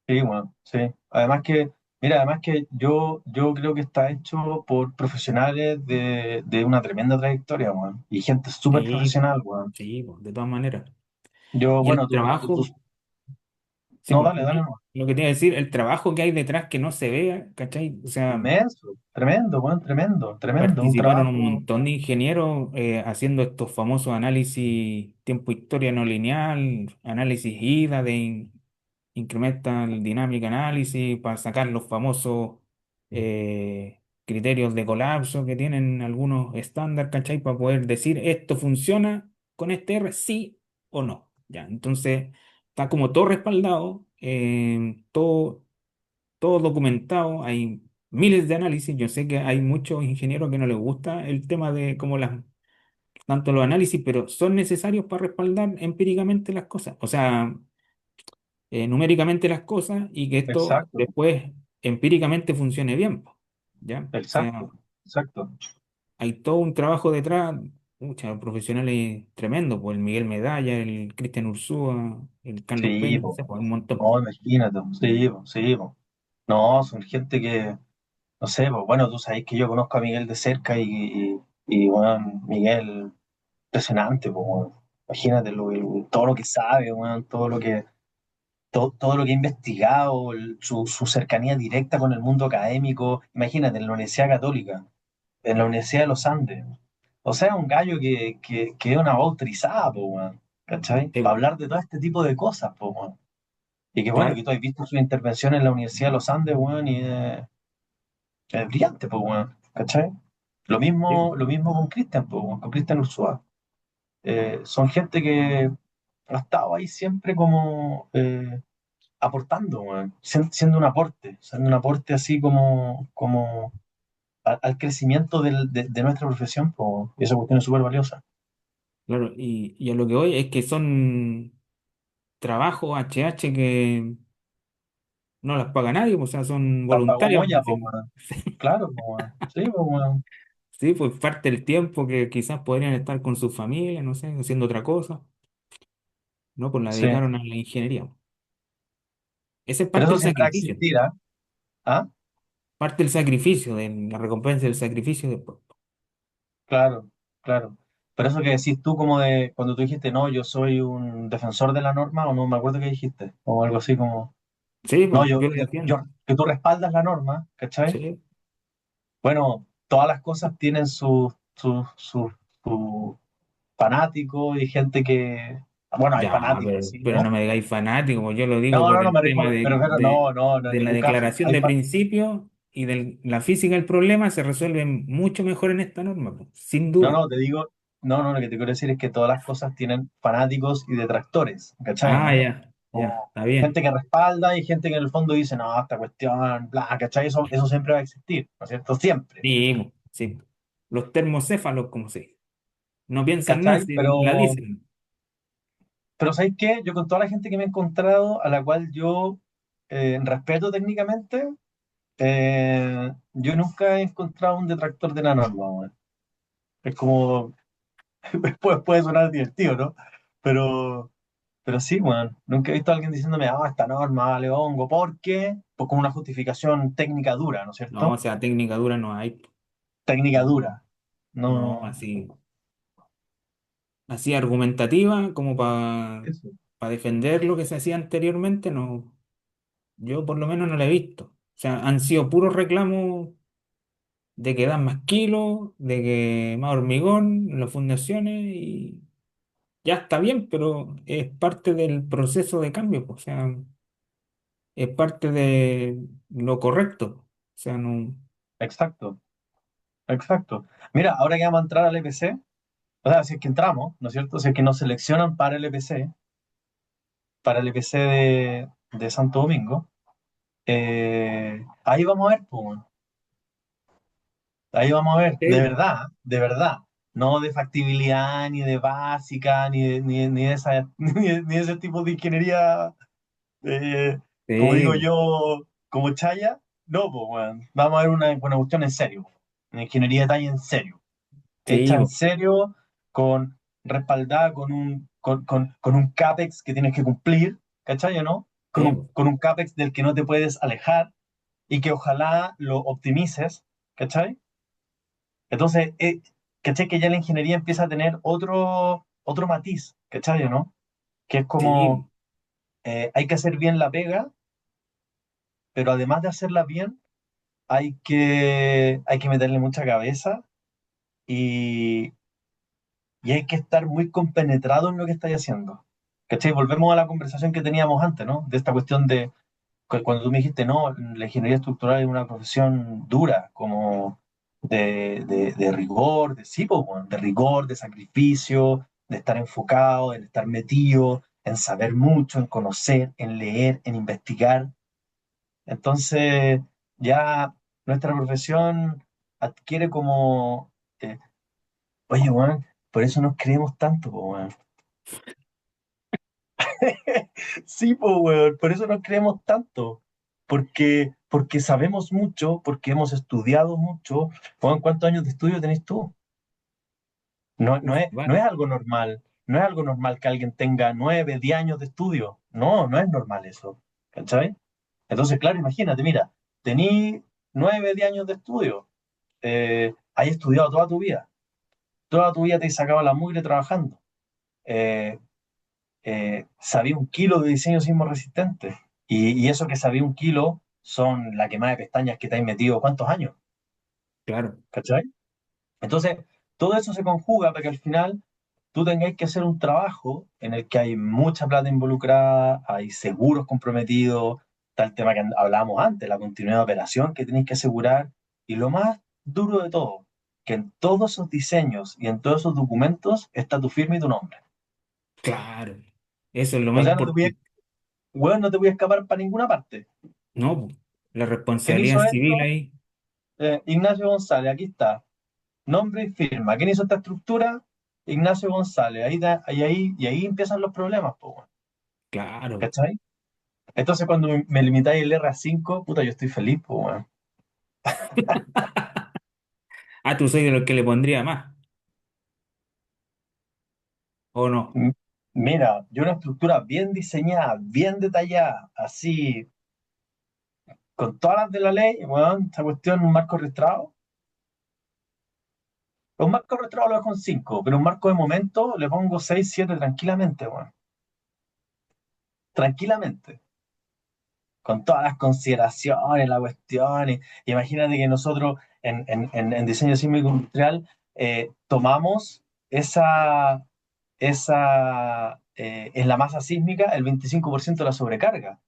Sí, bueno, sí. Además que yo creo que está hecho por profesionales de una tremenda trayectoria, weón. Y gente súper Sí, profesional, weón. sí, pues, de todas maneras. Yo, Y bueno, el trabajo, Sí, No, pues, dale, dale, no. lo que te iba a decir, el trabajo que hay detrás que no se vea, ¿cachai? O sea, Inmenso, tremendo, weón, tremendo, tremendo. Un participaron un trabajo. montón de ingenieros haciendo estos famosos análisis tiempo-historia no lineal, análisis IDA de Incremental Dynamic Analysis para sacar los famosos criterios de colapso que tienen algunos estándares, ¿cachai? Para poder decir esto funciona con este R, sí o no. Ya, entonces está como todo respaldado, todo documentado, hay miles de análisis. Yo sé que hay muchos ingenieros que no les gusta el tema de cómo tanto los análisis, pero son necesarios para respaldar empíricamente las cosas. O sea, numéricamente las cosas y que esto Exacto, después empíricamente funcione bien, po, ¿ya? O sea, exacto, exacto. hay todo un trabajo detrás, muchos profesionales tremendos, pues el Miguel Medalla, el Cristian Ursúa, el Carlos Sí, Peña, no po. sé, pues un montón. No, imagínate. Sí, po, sí, po. No, son gente que, no sé, pues bueno, tú sabes que yo conozco a Miguel de cerca y weón, Miguel, impresionante, pues, weón. Imagínate todo lo que sabe, weón, todo lo que ha investigado, su cercanía directa con el mundo académico. Imagínate, en la Universidad Católica, en la Universidad de los Andes. O sea, un gallo que es una voz autorizada, po, weón, ¿cachai? Sí, Para po, hablar de todo este tipo de cosas, po, weón. Y que bueno, claro, que tú has visto su intervención en la Universidad de los Andes, weón, y es brillante, po, weón, ¿cachai? sí, po, Lo mismo con Cristian, po, weón, con Cristian Ursúa. Son gente que ha estado ahí siempre como aportando, weón, siendo un aporte así como al crecimiento de nuestra profesión, po, y esa cuestión es súper valiosa. claro. Y a lo que voy es que son trabajos HH que no las paga nadie, pues, o sea, son La pagó voluntarios. Moya, po, weón. Claro, po, weón. Sí, po, weón. Sí, pues parte del tiempo que quizás podrían estar con su familia, no sé, haciendo otra cosa, ¿no? Pues la Sí. dedicaron a la ingeniería. Ese es Pero parte eso del siempre va a sacrificio, existir, ¿ah? ¿Ah? parte del sacrificio, de la recompensa del sacrificio después. Claro, claro. Pero eso que decís tú como de cuando tú dijiste, no, yo soy un defensor de la norma, o no me acuerdo qué dijiste, o algo así como, Sí, pues no, yo lo defiendo. que tú respaldas la norma, ¿cachai? Sí, Bueno, todas las cosas tienen su fanático y gente que, bueno, hay ya, fanáticos, sí, pero no ¿no? me digáis fanático, pues yo lo digo No, por no, no, el tema me refiero, no, no, no, en de la ningún caso. declaración de principio y de la física del problema se resuelven mucho mejor en esta norma, pues, sin No, duda. no, te digo, no, no, lo que te quiero decir es que todas las cosas tienen fanáticos y detractores, ¿cachai, Ah, no? ya, ya, Como está bien. gente que respalda y gente que en el fondo dice, no, esta cuestión, bla, ¿cachai? Eso siempre va a existir, ¿no es cierto? Siempre, Sí, pues, sí. Los termocéfalos, como se dice. No piensan nada, ¿cachai? si la dicen. Pero ¿sabes qué? Yo con toda la gente que me he encontrado, a la cual yo respeto técnicamente, yo nunca he encontrado un detractor de la norma, weón. Es como, puede sonar divertido, ¿no? Pero... Pero sí, bueno, nunca he visto a alguien diciéndome, ah, esta norma vale hongo, ¿por qué? Pues con una justificación técnica dura, ¿no es No, o cierto? sea, técnica dura no hay. Técnica No, dura. no, No. así argumentativa como para Eso. defender lo que se hacía anteriormente, no, yo por lo menos no la he visto. O sea, han sido puros reclamos de que dan más kilos, de que más hormigón en las fundaciones y ya está bien, pero es parte del proceso de cambio, pues, o sea, es parte de lo correcto. O sea, no. Exacto, exacto. Mira, ahora que vamos a entrar al EPC, o sea, si es que entramos, ¿no es cierto? Si es que nos seleccionan para el EPC de Santo Domingo, ahí vamos a ver, pues, bueno, ahí vamos a ver, Sí, de verdad. No de factibilidad, ni de básica, ni de esa, ni de ese tipo de ingeniería como digo sí, yo, como chaya, no, pues, weón. Vamos a ver una cuestión en serio. Una ingeniería de talla en serio. sí, Hecha en serio, respaldada con un CAPEX que tienes que cumplir, ¿cachai o no? sí, Con un CAPEX del que no te puedes alejar y que ojalá lo optimices, ¿cachai? Entonces, ¿cachai? Que ya la ingeniería empieza a tener otro matiz, ¿cachai o no? Que es como sí. hay que hacer bien la pega, pero además de hacerla bien, hay que meterle mucha cabeza y, y hay que estar muy compenetrado en lo que estáis haciendo. ¿Cachai? Volvemos a la conversación que teníamos antes, ¿no? De esta cuestión de cuando tú me dijiste, no, la ingeniería estructural es una profesión dura, como de rigor, de sí, pues, bueno, de rigor, de sacrificio, de estar enfocado, en estar metido, en saber mucho, en conocer, en leer, en investigar. Entonces, ya nuestra profesión adquiere como, eh, oye, weón, por eso nos creemos tanto, po, weón. Sí, pues, weón, por eso nos creemos tanto. Porque sabemos mucho, porque hemos estudiado mucho. Weón, ¿cuántos años de estudio tenés tú? No, no Uf, es, no es vale, algo normal. No es algo normal que alguien tenga 9, 10 años de estudio. No, no es normal eso. ¿Cachai? Entonces, claro, imagínate, mira, tení 9, 10 años de estudio. Has estudiado toda tu vida. Toda tu vida te has sacado la mugre trabajando. Eh, sabía 1 kilo de diseño sismo resistente. Y eso que sabía 1 kilo son la quemada de pestañas que te has metido cuántos años, claro, ¿cachai? Entonces, todo eso se conjuga para que al final tú tengáis que hacer un trabajo en el que hay mucha plata involucrada, hay seguros comprometidos, está el tema que hablábamos antes, la continuidad de operación que tenéis que asegurar. Y lo más duro de todo, que en todos esos diseños y en todos esos documentos está tu firma y tu nombre. claro. Eso es lo O más sea, importante. no te voy a escapar para ninguna parte. No, po, la ¿Quién responsabilidad hizo civil esto? ahí, Ignacio González, aquí está. Nombre y firma. ¿Quién hizo esta estructura? Ignacio González. Y ahí empiezan los problemas, po, weón. claro. ¿Cachai? Entonces, cuando me limitáis el R a 5, puta, yo estoy feliz, po, weón. Ah, tú soy de los que le pondría más, ¿o no? M- Mira, yo una estructura bien diseñada, bien detallada, así, con todas las de la ley, weón, esta cuestión, un marco registrado. Un marco registrado lo dejo en 5, pero un marco de momento le pongo 6, 7 tranquilamente, weón. Tranquilamente. Con todas las consideraciones, la cuestión. Imagínate que nosotros en diseño sísmico industrial tomamos en la masa sísmica el 25% de la sobrecarga.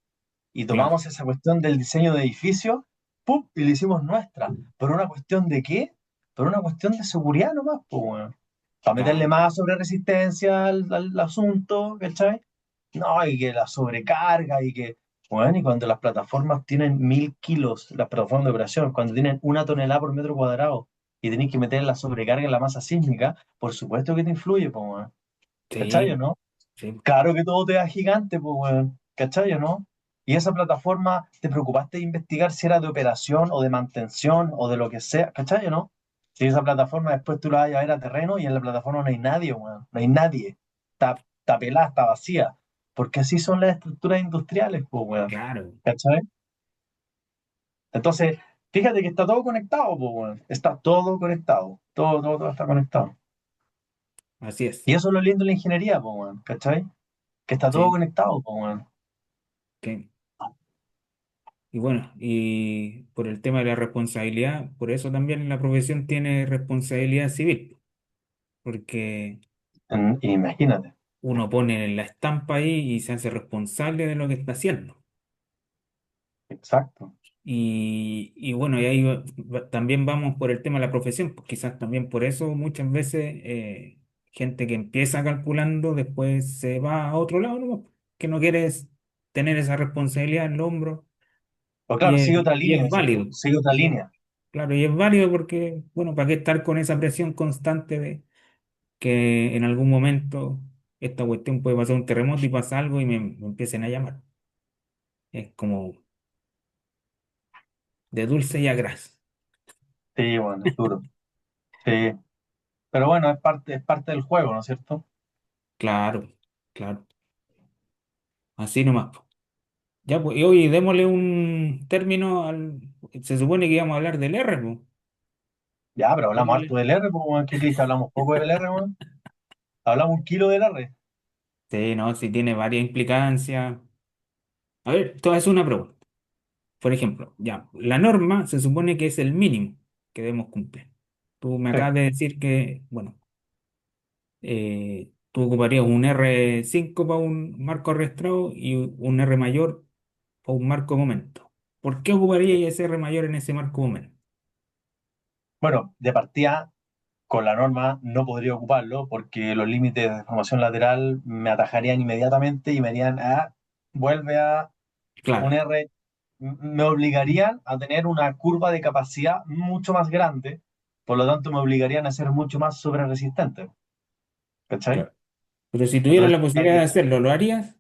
Y Claro, tomamos esa cuestión del diseño de edificios, ¡pum! Y la hicimos nuestra. ¿Por una cuestión de qué? Por una cuestión de seguridad nomás, pues, weón. Para meterle claro, más sobre resistencia al asunto, ¿cachai? No, y que la sobrecarga y que, bueno, y cuando las plataformas tienen 1.000 kilos, las plataformas de operación, cuando tienen 1 tonelada por metro cuadrado y tenés que meter la sobrecarga en la masa sísmica, por supuesto que te influye, pues, weón. ¿Cachai o sí, no? sí, Claro que todo te da gigante, pues, weón. ¿Cachai o no? Y esa plataforma, ¿te preocupaste de investigar si era de operación o de mantención o de lo que sea? ¿Cachai o no? Si esa plataforma después tú la vas a ver a terreno y en la plataforma no hay nadie, weón. No hay nadie. Está pelada, está vacía. Porque así son las estructuras industriales, pues, weón. claro, ¿Cachai? Entonces, fíjate que está todo conectado, pues, weón. Está todo conectado. Todo está conectado. así es. Y eso es lo lindo de la ingeniería, pues, weón. ¿Cachai? Que está todo Sí, conectado, pues, weón. que, y bueno, y por el tema de la responsabilidad, por eso también la profesión tiene responsabilidad civil, porque Imagínate. uno pone la estampa ahí y se hace responsable de lo que está haciendo. Exacto. Y bueno, y ahí también vamos por el tema de la profesión, pues quizás también por eso muchas veces gente que empieza calculando después se va a otro lado, ¿no? Que no quieres tener esa responsabilidad en el hombro Pues claro, sigue otra y línea, es dices tú. válido. Sigue otra Y línea. claro, y es válido porque, bueno, ¿para qué estar con esa presión constante de que en algún momento esta cuestión puede pasar un terremoto y pasa algo y me empiecen a llamar? Es como de dulce y a gras. Sí, bueno, es duro. Sí. Pero bueno, es parte del juego, ¿no es cierto? Claro, claro. Así nomás, po. Ya, pues, y hoy démosle un término al. Se supone que íbamos a hablar del R, pues. Ya, pero hablamos harto Démosle. del R, pues, weón. ¿Qué crees que hablamos poco del R, weón? Hablamos 1 kilo del R. Sí, no, sí tiene varias implicancias. A ver, te voy a hacer una pregunta. Por ejemplo, ya, la norma se supone que es el mínimo que debemos cumplir. Tú me Sí. acabas de decir que, bueno, tú ocuparías un R5 para un marco arrastrado y un R mayor para un marco momento. ¿Por qué ocuparías ese R mayor en ese marco momento? Bueno, de partida, con la norma no podría ocuparlo porque los límites de deformación lateral me atajarían inmediatamente y me harían, vuelve a un Claro, R, me obligarían a tener una curva de capacidad mucho más grande, por lo tanto me obligarían a ser mucho más sobre resistente, ¿cachai? claro. Pero si tuvieras Entonces, la posibilidad de hacerlo, ¿lo harías?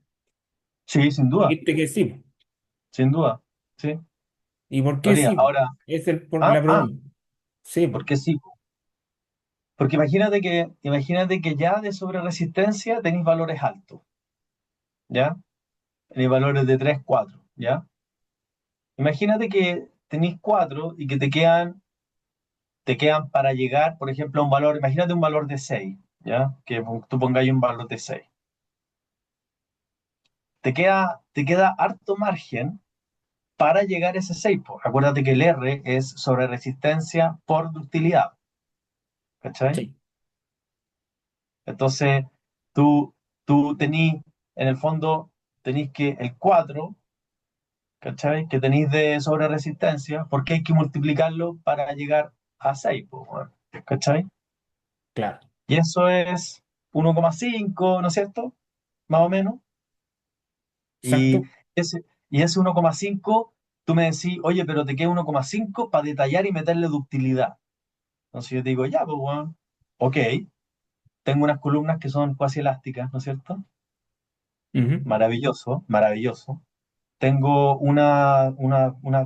sí, sin duda, Dijiste que sí. sin duda, sí, ¿Y por lo qué haría. sí? Ahora, Es por la pregunta. Sí, po. porque sí, porque imagínate que ya de sobre resistencia tenéis valores altos, ¿ya? Tenéis valores de 3 4, ¿ya? Imagínate que tenéis 4 y que te quedan para llegar, por ejemplo, a un valor, imagínate un valor de 6, ¿ya? Que tú pongáis un valor de 6. Te queda harto margen para llegar a ese 6, po. Acuérdate que el R es sobre resistencia por ductilidad, ¿cachai? Sí, Entonces, tú, tú tenís, en el fondo, tenís que el 4, ¿cachai? Que tenéis de sobre resistencia, porque hay que multiplicarlo para llegar a 6, po, weón, ¿cachai? claro. Y eso es 1,5, ¿no es cierto? Más o menos. Y Exacto. ese, y ese 1,5, tú me decís, oye, pero te queda 1,5 para detallar y meterle ductilidad. Entonces yo te digo, ya, pues, bueno, ok, tengo unas columnas que son cuasi elásticas, ¿no es cierto? Ujú. Maravilloso, maravilloso. Tengo unas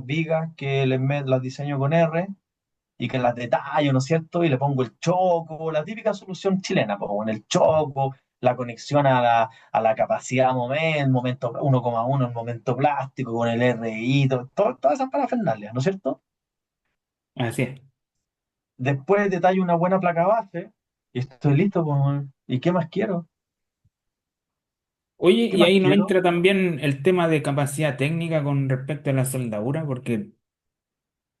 vigas que las diseño con R y que las detallo, ¿no es cierto? Y le pongo el choco, la típica solución chilena, pues, con el choco, la conexión a la capacidad momento 1,1, el momento plástico, con el RI, todas esas parafernalias, ¿no es cierto? Así es. Después detallo una buena placa base y estoy listo, pues, ¿y qué más quiero? Oye, ¿Qué y más ahí no quiero? entra también el tema de capacidad técnica con respecto a la soldadura, porque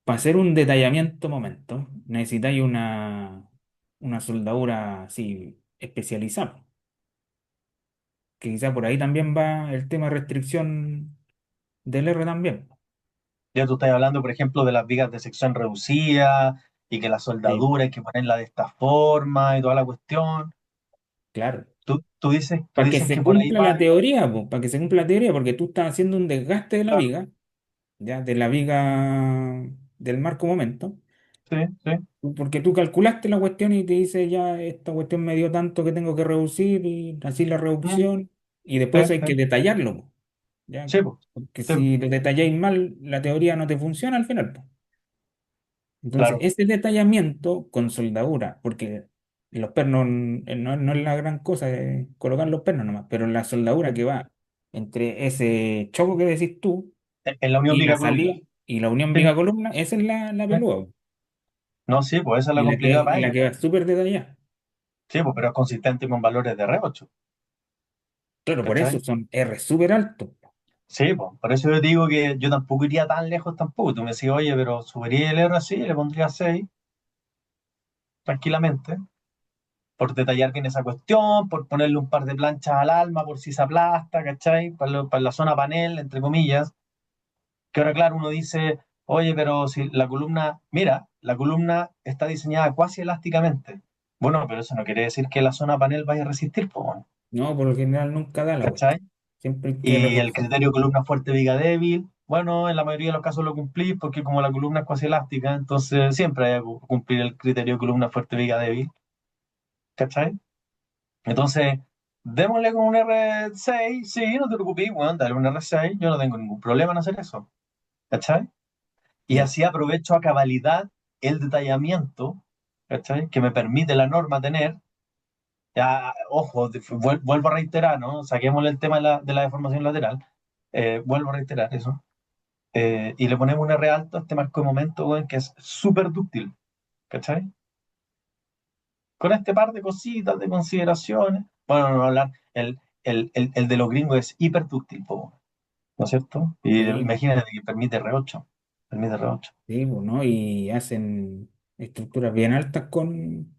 para hacer un detallamiento momento necesitáis una soldadura así especializada, que quizá por ahí también va el tema de restricción del R también. Ya tú estás hablando, por ejemplo, de las vigas de sección reducida y que la Sí, soldadura hay que ponerla de esta forma y toda la cuestión. claro. Tú dices, tú Para que dices que se por ahí cumpla la va. teoría, po, para que se cumpla la teoría, porque tú estás haciendo un desgaste de la Claro, viga, ya, de la viga del marco momento. sí, sí, Porque tú calculaste la cuestión y te dice ya esta cuestión me dio tanto que tengo que reducir y así la mm, reducción y sí, después hay sí, que detallarlo, po, ¿ya? sí, po, Porque sí, si lo detalláis mal, la teoría no te funciona al final, po. Entonces, claro. ese detallamiento con soldadura, porque los pernos no es la gran cosa colocar los pernos nomás, pero la soldadura que va entre ese choco que decís tú En la unión y la viga columna. salida y la unión Sí, viga-columna, esa es la sí. pelúa, po, No, sí, pues esa es la y la que, complicada y para la ella. que va súper detallada. Sí, pues, pero es consistente con valores de R8, Claro, por eso ¿cachai? son R súper altos. Sí, pues, por eso yo te digo que yo tampoco iría tan lejos tampoco. Tú me decís, oye, pero subiría el R así, le pondría 6 tranquilamente, por detallar bien esa cuestión, por ponerle un par de planchas al alma por si se aplasta, ¿cachai? Para la zona panel, entre comillas. Que ahora, claro, uno dice, oye, pero si la columna, mira, la columna está diseñada cuasi elásticamente. Bueno, pero eso no quiere decir que la zona panel vaya a resistir, pues, bueno, No, por lo general nunca da la ¿cachai? cuestión. Siempre hay que Y el reforzar. criterio columna fuerte, viga débil, bueno, en la mayoría de los casos lo cumplís porque como la columna es cuasi elástica, entonces siempre hay que cumplir el criterio columna fuerte, viga débil, ¿cachai? Entonces, démosle con un R6, sí, no te preocupes, bueno, dale un R6, yo no tengo ningún problema en hacer eso, ¿cachai? Y Ya. así aprovecho a cabalidad el detallamiento, ¿cachai? Que me permite la norma tener. Ya, ojo, vuelvo a reiterar, ¿no? Saquémosle el tema de la deformación lateral. Vuelvo a reiterar eso. Y le ponemos un R alto a este marco de momento, weón, que es súper dúctil, ¿cachai? Con este par de cositas, de consideraciones. Bueno, no hablar, el de los gringos es hiperdúctil, po. ¿no es cierto? Y Sí, imagínate que permite R8. sí, pues, ¿no? Y hacen estructuras bien altas con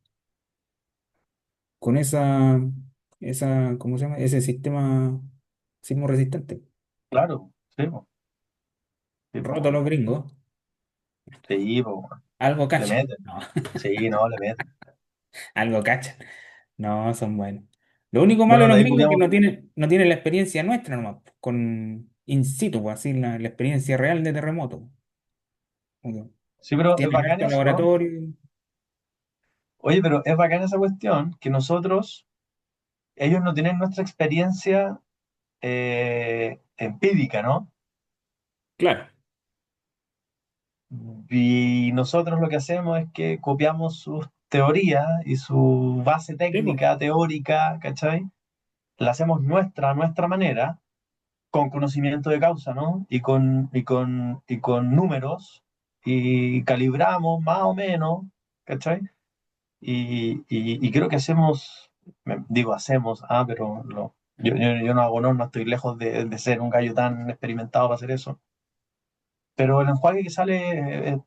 ¿cómo se llama? Ese sistema sismo resistente. Claro, sí, po, sí, Roto po, los gringos, sí, po, algo le cachan. meten. No, Sí, no, le meten. algo cachan. No, son buenos. Lo único malo de Bueno, de los ahí gringos es que copiamos. no tienen la experiencia nuestra nomás, con in situ, pues, así la experiencia real de terremoto. Como que Sí, pero es tienen bacán harto eso. laboratorio. Oye, pero es bacán esa cuestión que nosotros, ellos no tienen nuestra experiencia empírica, ¿no? Claro, Y nosotros lo que hacemos es que copiamos sus teorías y su base sí, pues, técnica, teórica, ¿cachai? La hacemos nuestra, a nuestra manera, con conocimiento de causa, ¿no? Y con números, y calibramos más o menos, ¿cachai? Y creo que hacemos, digo hacemos, pero yo no hago, no estoy lejos de ser un gallo tan experimentado para hacer eso. Pero el enjuague que sale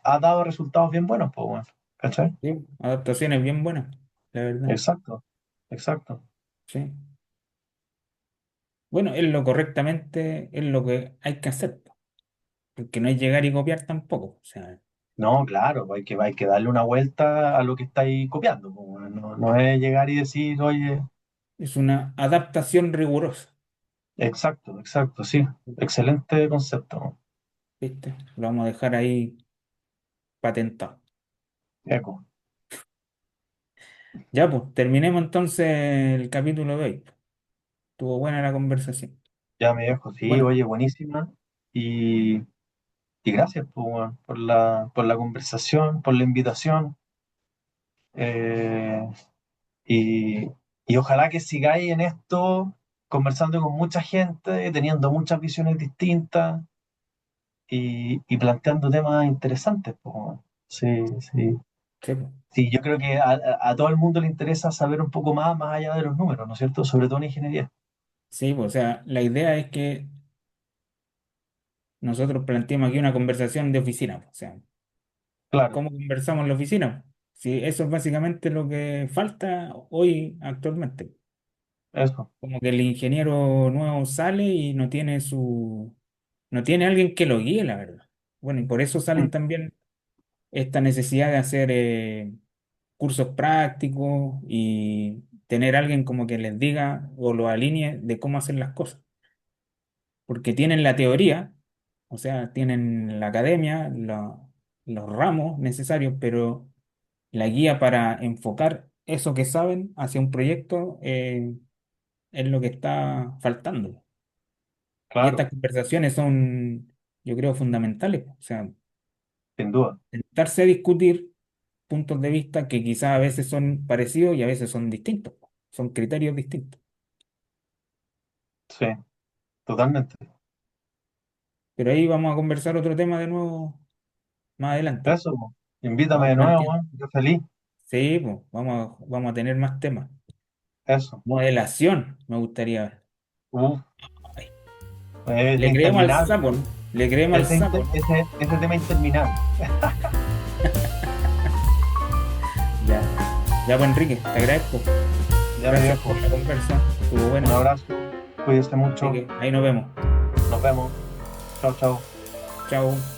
ha dado resultados bien buenos, pues, bueno, ¿cachai? sí, adaptaciones bien buenas, la verdad. Exacto, exacto. Sí. Bueno, es lo que hay que hacer, po, porque no es llegar y copiar tampoco. O sea, No, claro, pues hay que darle una vuelta a lo que estáis copiando, pues, bueno, no es llegar y decir, oye, es una adaptación rigurosa, exacto, exacto, sí, excelente concepto, ¿viste? Lo vamos a dejar ahí patentado. eco. Ya, pues, terminemos entonces el capítulo de hoy. Estuvo buena la conversación. Ya me dejo, sí, Bueno, oye, buenísima. Y gracias, pues, bueno, por la conversación, por la invitación. eh, y, y ojalá que sigáis en esto, conversando con mucha gente, teniendo muchas visiones distintas y planteando temas interesantes, pues, bueno. Sí, sí. sí, pues, Sí, yo creo que a todo el mundo le interesa saber un poco más allá de los números, ¿no es cierto? Sobre todo en ingeniería. sí, pues, o sea, la idea es que nosotros planteemos aquí una conversación de oficina, pues, o sea, Claro, ¿cómo conversamos en la oficina? Sí, eso es básicamente lo que falta hoy actualmente. eso. Como que el ingeniero nuevo sale y no tiene alguien que lo guíe, la verdad. Bueno, y por eso Mm, salen también esta necesidad de hacer cursos prácticos y tener alguien como que les diga o lo alinee de cómo hacer las cosas. Porque tienen la teoría, o sea, tienen la academia, los ramos necesarios, pero la guía para enfocar eso que saben hacia un proyecto es lo que está faltando. Y estas claro, conversaciones son, yo creo, fundamentales. O sea, sin duda. sentarse a discutir puntos de vista que quizás a veces son parecidos y a veces son distintos. Son criterios distintos. Sí, totalmente. Pero ahí vamos a conversar otro tema de nuevo más adelante. Eso, po. Invítame Vamos a de nuevo, plantear. weón. Yo feliz. Sí, pues, vamos a tener más temas. Eso. Modelación, me gustaría ver. Uf, Ay, es le creemos al interminable. sapo, ¿no? Le creemos al Ese, sapo, inter- ¿no? ese tema interminable. Ya, ya, pues Enrique, te agradezco. Ya me Gracias dejo. por la conversa. Estuvo Un buena. abrazo. Cuídese Así mucho. que ahí nos vemos. Nos vemos. Chao, chao. Chao.